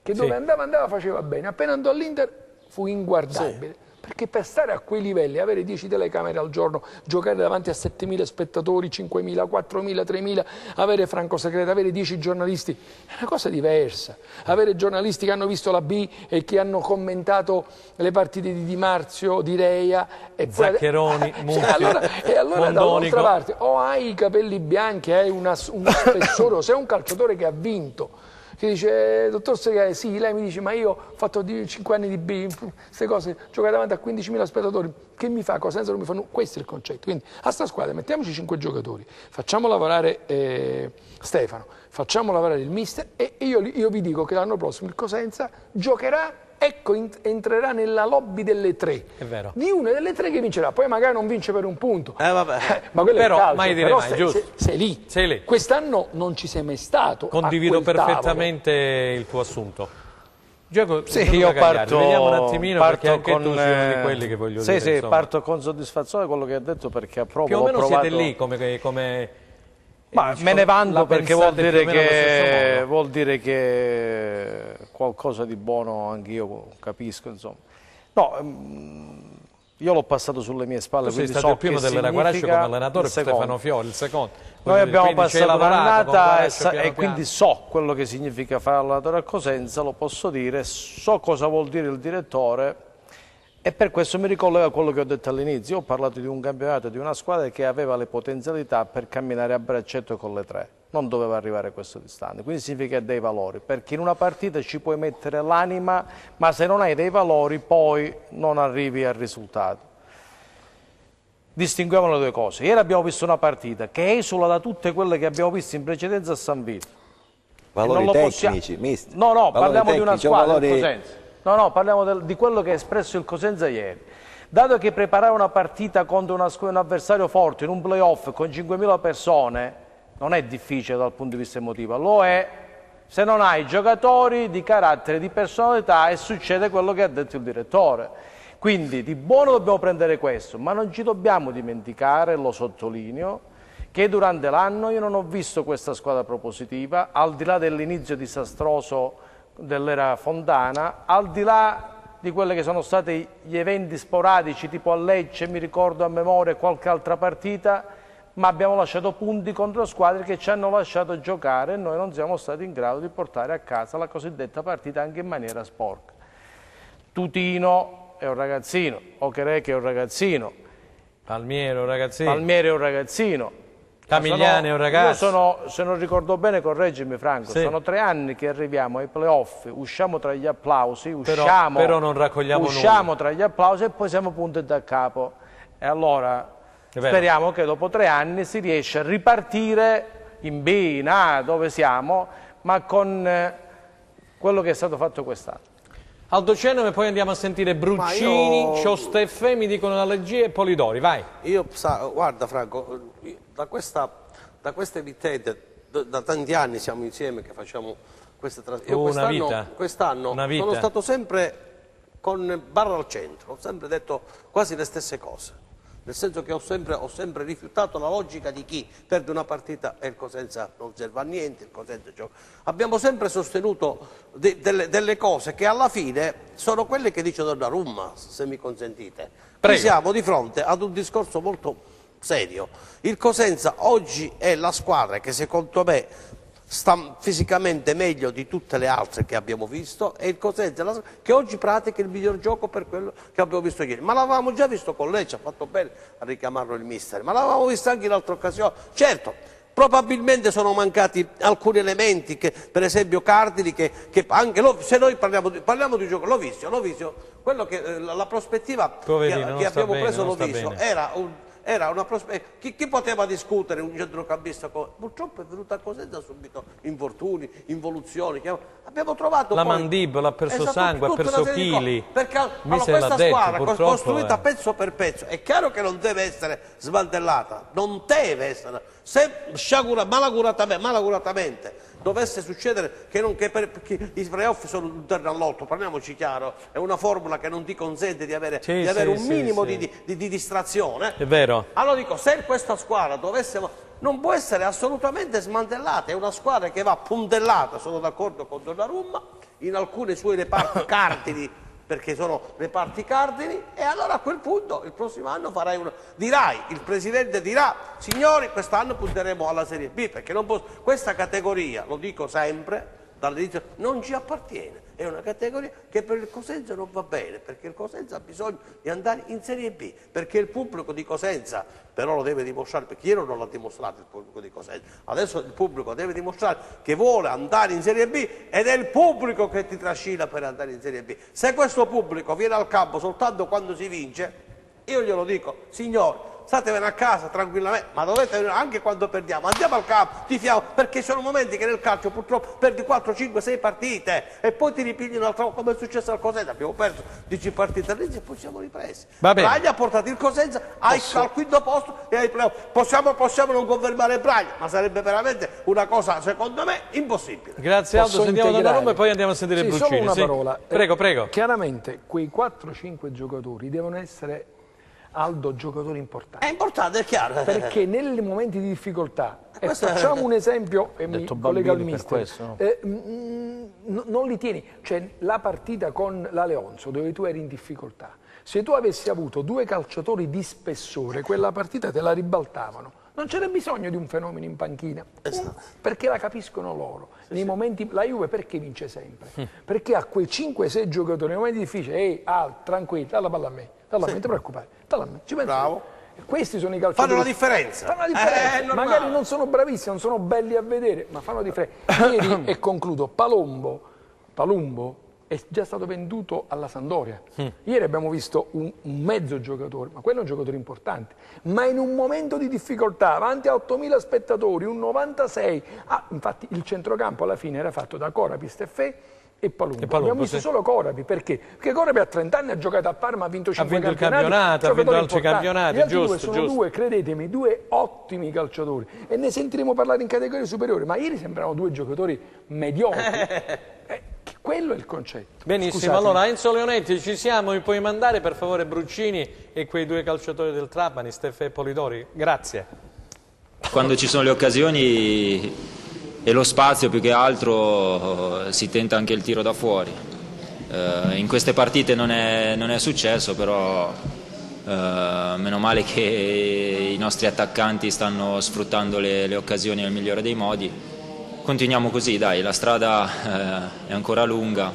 [SPEAKER 5] che dove andava faceva bene, appena andò all'Inter fu inguardabile. Perché per stare a quei livelli, avere 10 telecamere al giorno, giocare davanti a 7.000 spettatori, 5.000, 4.000, 3.000, avere Franco Segreta, avere 10 giornalisti, è una cosa diversa. Avere giornalisti che hanno visto la B e che hanno commentato le partite di Di Marzio, di Reia. E
[SPEAKER 2] Zaccheroni,
[SPEAKER 5] e allora dall'altra parte, o hai i capelli bianchi, hai uno spessore, o sei un calciatore che ha vinto. Che dice, dottor Segreta, sì, lei mi dice, ma io ho fatto 5 anni di B, queste cose, giocare davanti a 15.000 spettatori, che mi fa? Cosenza non mi fa nulla. Questo è il concetto. Quindi a sta squadra mettiamoci 5 giocatori, facciamo lavorare Stefano, facciamo lavorare il mister e io vi dico che l'anno prossimo il Cosenza giocherà, ecco, entrerà nella lobby delle 3.
[SPEAKER 2] È vero.
[SPEAKER 5] Di una delle 3 che vincerà, poi magari non vince per un punto.
[SPEAKER 7] Vabbè.
[SPEAKER 5] Ma quello
[SPEAKER 2] Però,
[SPEAKER 5] è calcio,
[SPEAKER 2] mai dire mai, giusto?
[SPEAKER 5] Sei lì.
[SPEAKER 2] Sei lì.
[SPEAKER 5] Quest'anno non ci sei mai stato.
[SPEAKER 2] Condivido perfettamente il tuo assunto. Gioco,
[SPEAKER 3] sì, io
[SPEAKER 2] vediamo un attimino, perché anche tu sei uno di quelli che voglio dire.
[SPEAKER 3] Sì, parto con soddisfazione quello che ha detto, perché
[SPEAKER 2] più o meno siete lì come
[SPEAKER 3] ma me ne vanto, perché vuol dire che qualcosa di buono anch'io capisco, insomma. No, io l'ho passato sulle mie spalle.
[SPEAKER 2] Tu sei stato il primo dell'Era Guarascio come allenatore, Stefano Fiori, il secondo.
[SPEAKER 3] Noi abbiamo passato un'annata e quindi so quello che significa fare allenatore a Cosenza, lo posso dire, so cosa vuol dire il direttore. E per questo mi ricollego a quello che ho detto all'inizio. Io ho parlato di un campionato, di una squadra che aveva le potenzialità per camminare a braccetto con le 3. Non doveva arrivare a questo distante. Quindi significa che ha dei valori, perché in una partita ci puoi mettere l'anima, ma se non hai dei valori poi non arrivi al risultato. Distinguiamo le due cose. Ieri abbiamo visto una partita che esula da tutte quelle che abbiamo visto in precedenza a San Vito.
[SPEAKER 6] Valori tecnici, mister.
[SPEAKER 3] No, parliamo di una squadra,
[SPEAKER 6] valori...
[SPEAKER 3] Cosenza. No, parliamo di quello che ha espresso il Cosenza ieri. Dato che preparare una partita contro un avversario forte in un playoff con 5.000 persone non è difficile dal punto di vista emotivo, lo è se non hai giocatori di carattere, di personalità, e succede quello che ha detto il direttore. Quindi di buono dobbiamo prendere questo, ma non ci dobbiamo dimenticare, lo sottolineo, che durante l'anno io non ho visto questa squadra propositiva, al di là dell'inizio disastroso dell'era Fontana, al di là di quelli che sono stati gli eventi sporadici tipo a Lecce, mi ricordo a memoria qualche altra partita, ma abbiamo lasciato punti contro squadre che ci hanno lasciato giocare e noi non siamo stati in grado di portare a casa la cosiddetta partita anche in maniera sporca. Tutino è un ragazzino, Okereke è un ragazzino,
[SPEAKER 2] Palmieri è un ragazzino.
[SPEAKER 3] Palmieri è un ragazzino.
[SPEAKER 2] Camigliani è un ragazzo.
[SPEAKER 3] Io se non ricordo bene, correggimi Franco,
[SPEAKER 2] Sì.
[SPEAKER 3] sono 3 anni che arriviamo ai playoff, usciamo tra gli applausi,
[SPEAKER 2] però non raccogliamo
[SPEAKER 3] usciamo
[SPEAKER 2] nulla.
[SPEAKER 3] tra gli applausi e poi siamo punti da capo. E allora speriamo che dopo 3 anni si riesca a ripartire in B, in A, dove siamo, ma con quello che è stato fatto quest'anno.
[SPEAKER 2] Aldo Cenove, poi andiamo a sentire Bruccini, Ciosteffe, mi dicono la regia e Polidori, vai.
[SPEAKER 7] Guarda Franco, da queste emittente, da tanti anni siamo insieme che facciamo queste trasmissioni. Io quest'anno sono stato sempre con barra al centro, ho sempre detto quasi le stesse cose. Nel senso che ho sempre rifiutato la logica di chi perde una partita e il Cosenza non serve a niente, il Cosenza gioca. Abbiamo sempre sostenuto delle cose che alla fine sono quelle che dice Donnarumma, se mi consentite. Qui siamo di fronte ad un discorso molto serio. Il Cosenza oggi è la squadra che secondo me sta fisicamente meglio di tutte le altre che abbiamo visto, e il Cosenza che oggi pratica il miglior gioco per quello che abbiamo visto ieri. Ma l'avevamo già visto con lei, ci ha fatto bene a richiamarlo il mister, ma l'avevamo visto anche in altre occasioni. Certo, probabilmente sono mancati alcuni elementi, che, per esempio Cardini, che anche se noi parliamo di gioco, l'ho visto, quello che la prospettiva che abbiamo preso l'ho visto, era una chi poteva discutere un centrocampista? Purtroppo è venuta a Cosenza subito infortuni, involuzioni. Abbiamo trovato
[SPEAKER 2] la mandibola ha perso sangue, ha perso chili.
[SPEAKER 7] Perché questa squadra costruita pezzo per pezzo è chiaro che non deve essere smantellata, non deve essere. Se malaguratamente dovesse succedere che i playoff sono un terno all'otto, parliamoci chiaro, è una formula che non ti consente di avere un minimo di distrazione.
[SPEAKER 2] È vero.
[SPEAKER 7] Allora dico, se questa squadra non può essere assolutamente smantellata, è una squadra che va puntellata, sono d'accordo con Donnarumma, in alcune sue reparti cardini, perché sono reparti cardini, e allora a quel punto il prossimo anno il presidente dirà, signori, quest'anno punteremo alla Serie B, perché questa categoria, lo dico sempre dall'inizio, non ci appartiene, è una categoria che per il Cosenza non va bene, perché il Cosenza ha bisogno di andare in Serie B, perché il pubblico di Cosenza però lo deve dimostrare, perché ieri non l'ha dimostrato il pubblico di Cosenza, adesso il pubblico deve dimostrare che vuole andare in Serie B, ed è il pubblico che ti trascina per andare in Serie B. Se questo pubblico viene al campo soltanto quando si vince, io glielo dico, signori, statevene a casa tranquillamente, ma dovete venire anche quando perdiamo, andiamo al campo, tifiamo, perché sono momenti che nel calcio purtroppo perdi 4, 5, 6 partite e poi ti ripigli un'altra volta, come è successo al Cosenza, abbiamo perso 10 partite all'inizio e poi siamo ripresi. Braglia ha portato il Cosenza al quinto posto e ai playoff. Possiamo non confermare Braglia, ma sarebbe veramente una cosa, secondo me, impossibile.
[SPEAKER 2] Grazie Aldo, sentiamo Donnarumma e poi andiamo a sentire Bruccini.
[SPEAKER 5] Solo una parola.
[SPEAKER 2] Prego.
[SPEAKER 5] Chiaramente quei 4-5 giocatori devono essere, Aldo, giocatori importanti.
[SPEAKER 7] È importante, è chiaro.
[SPEAKER 5] Perché nei momenti di difficoltà, facciamo un esempio, e mi collega al mister, non li tieni. Cioè, la partita con la Leonzo, dove tu eri in difficoltà, se tu avessi avuto 2 calciatori di spessore, quella partita te la ribaltavano. Non c'era bisogno di un fenomeno in panchina, perché la capiscono loro. Nei momenti, la Juve perché vince sempre? Perché ha quei 5-6 giocatori, nei momenti difficili, tranquillo, dalla palla a me, non ti preoccupare, dalla a me, ci penso.
[SPEAKER 7] Bravo.
[SPEAKER 5] Questi sono i calciatori.
[SPEAKER 7] Fanno la differenza.
[SPEAKER 5] Fanno la differenza. Magari non sono bravissimi, non sono belli a vedere, ma fanno la differenza. Ieri, e concludo, Palumbo è già stato venduto alla Sampdoria. Ieri abbiamo visto un mezzo giocatore, ma quello è un giocatore importante. Ma in un momento di difficoltà, avanti a 8.000 spettatori, un 96. Infatti il centrocampo alla fine era fatto da Corapi, Steffè e Palumbo. Abbiamo visto solo Corapi, perché? Perché Corapi a 30 anni ha giocato a Parma, ha vinto 5 campionati,
[SPEAKER 2] ha vinto altri campionati.
[SPEAKER 5] Gli altri sono 2, credetemi, 2 ottimi calciatori, e ne sentiremo parlare in categorie superiori, ma ieri sembravano 2 giocatori mediocri. Quello è il concetto.
[SPEAKER 2] Benissimo,
[SPEAKER 5] Scusatemi.
[SPEAKER 2] allora Enzo Leonetti, ci siamo, mi puoi mandare per favore Bruccini e quei 2 calciatori del Trapani, Steffè e Polidori? Grazie.
[SPEAKER 10] Quando ci sono le occasioni e lo spazio, più che altro si tenta anche il tiro da fuori. In queste partite non è successo, però meno male che i nostri attaccanti stanno sfruttando le occasioni nel migliore dei modi. Continuiamo così, dai, la strada è ancora lunga,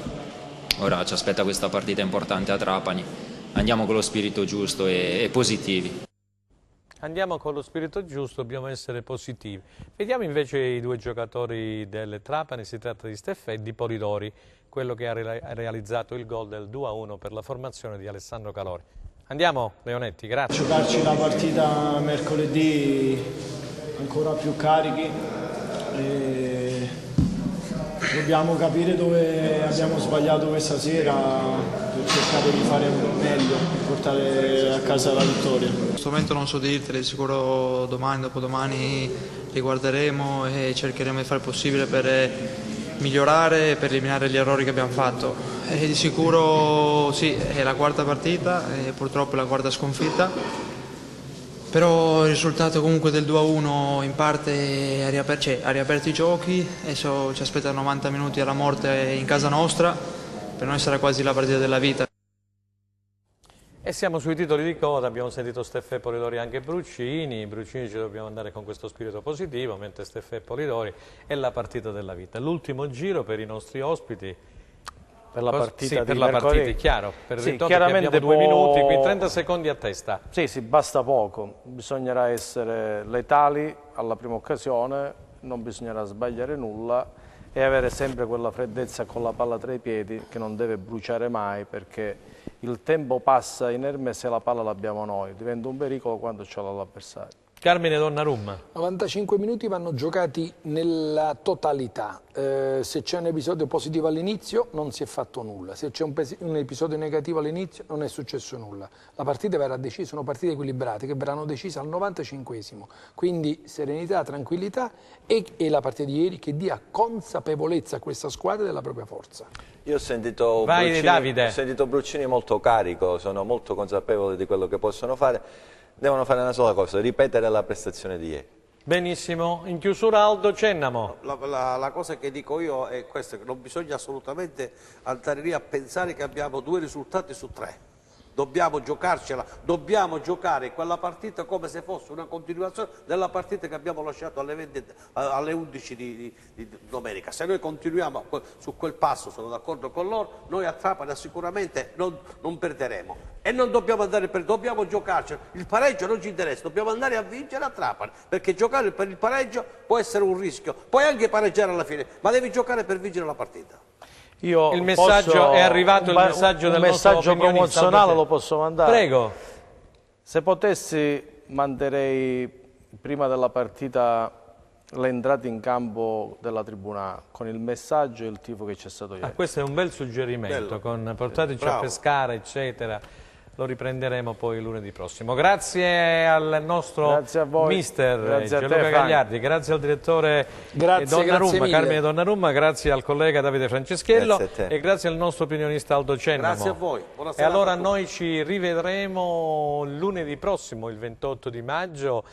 [SPEAKER 10] ora ci aspetta questa partita importante a Trapani, andiamo con lo spirito giusto e positivi.
[SPEAKER 2] andiamo con lo spirito giusto, dobbiamo essere positivi. Vediamo invece i due giocatori del Trapani, si tratta di Steffè e di Polidori, quello che ha realizzato il gol del 2-1 per la formazione di Alessandro Calori. Andiamo Leonetti, grazie.
[SPEAKER 11] Giocarci la partita mercoledì ancora più carichi. Dobbiamo capire dove abbiamo sbagliato questa sera per cercare di fare meglio, portare a casa la vittoria.
[SPEAKER 12] In questo momento non so dirtene, sicuro domani, dopodomani li guarderemo e cercheremo di fare il possibile per migliorare e per eliminare gli errori che abbiamo fatto. E di sicuro sì, è la quarta partita e purtroppo è la quarta sconfitta. Però il risultato comunque del 2-1 in parte ha riaperto i giochi, adesso ci aspetta 90 minuti alla morte in casa nostra, per noi sarà quasi la partita della vita.
[SPEAKER 2] E siamo sui titoli di coda, abbiamo sentito Steffè, Polidori e anche Bruccini ci dobbiamo andare con questo spirito positivo, mentre Steffè e Polidori è la partita della vita. L'ultimo giro per i nostri ospiti.
[SPEAKER 3] Per la partita
[SPEAKER 2] sì, per la partita, è chiaro. Per il ritorno
[SPEAKER 3] chiaramente
[SPEAKER 2] abbiamo 2 minuti, qui 30 secondi a testa.
[SPEAKER 3] Sì, basta poco. Bisognerà essere letali alla prima occasione, non bisognerà sbagliare nulla e avere sempre quella freddezza con la palla tra i piedi che non deve bruciare mai, perché il tempo passa inerme se la palla l'abbiamo noi, diventa un pericolo quando ce l'ha l'avversario.
[SPEAKER 2] Carmine Donnarumma.
[SPEAKER 5] 95 minuti vanno giocati nella totalità. Se c'è un episodio positivo all'inizio non si è fatto nulla, se c'è un episodio negativo all'inizio non è successo nulla. La partita verrà decisa, sono partite equilibrate che verranno decise al 95esimo. Quindi serenità, tranquillità e la partita di ieri che dia consapevolezza a questa squadra della propria forza.
[SPEAKER 6] Io ho sentito Bruccini molto carico, sono molto consapevole di quello che possono fare. Devono fare una sola cosa, ripetere la prestazione di ieri.
[SPEAKER 2] Benissimo, in chiusura Aldo Cennamo.
[SPEAKER 7] La cosa che dico io è questa, che non bisogna assolutamente andare lì a pensare che abbiamo 2 risultati su 3. Dobbiamo giocarcela, dobbiamo giocare quella partita come se fosse una continuazione della partita che abbiamo lasciato alle 11 di domenica. Se noi continuiamo su quel passo, sono d'accordo con loro, noi a Trapani sicuramente non perderemo. E non dobbiamo andare dobbiamo giocarcela. Il pareggio non ci interessa, dobbiamo andare a vincere a Trapani, perché giocare per il pareggio può essere un rischio, puoi anche pareggiare alla fine, ma devi giocare per vincere la partita.
[SPEAKER 2] Il messaggio è arrivato, il messaggio del
[SPEAKER 3] messaggio promozionale lo posso mandare?
[SPEAKER 2] Prego.
[SPEAKER 3] Se potessi manderei prima della partita l'entrata in campo della tribuna con il messaggio e il tifo che c'è stato ieri.
[SPEAKER 2] Questo è un bel suggerimento, portateci a pescare eccetera. Lo riprenderemo poi lunedì prossimo. Grazie al nostro mister Gianluca Gagliardi, grazie al direttore Carmine Donnarumma, grazie al collega Davide Franceschiello e grazie al nostro opinionista Aldo Cennamo.
[SPEAKER 7] Grazie a voi.
[SPEAKER 2] E allora noi ci rivedremo lunedì prossimo, il 28 di maggio,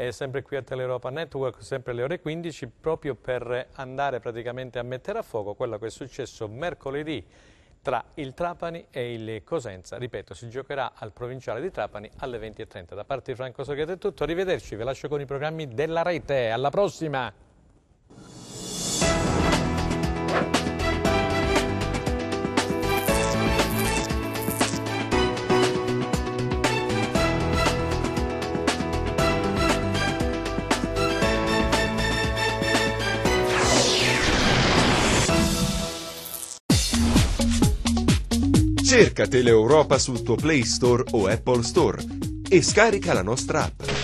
[SPEAKER 2] sempre qui a Teleuropa Network, sempre alle ore 15, proprio per andare praticamente a mettere a fuoco quello che è successo mercoledì tra il Trapani e il Cosenza. Ripeto, si giocherà al Provinciale di Trapani alle 20:30. Da parte di Franco Segreto è tutto, arrivederci, vi lascio con i programmi della Rete, alla prossima!
[SPEAKER 1] Cerca Teleuropa sul tuo Play Store o Apple Store e scarica la nostra app.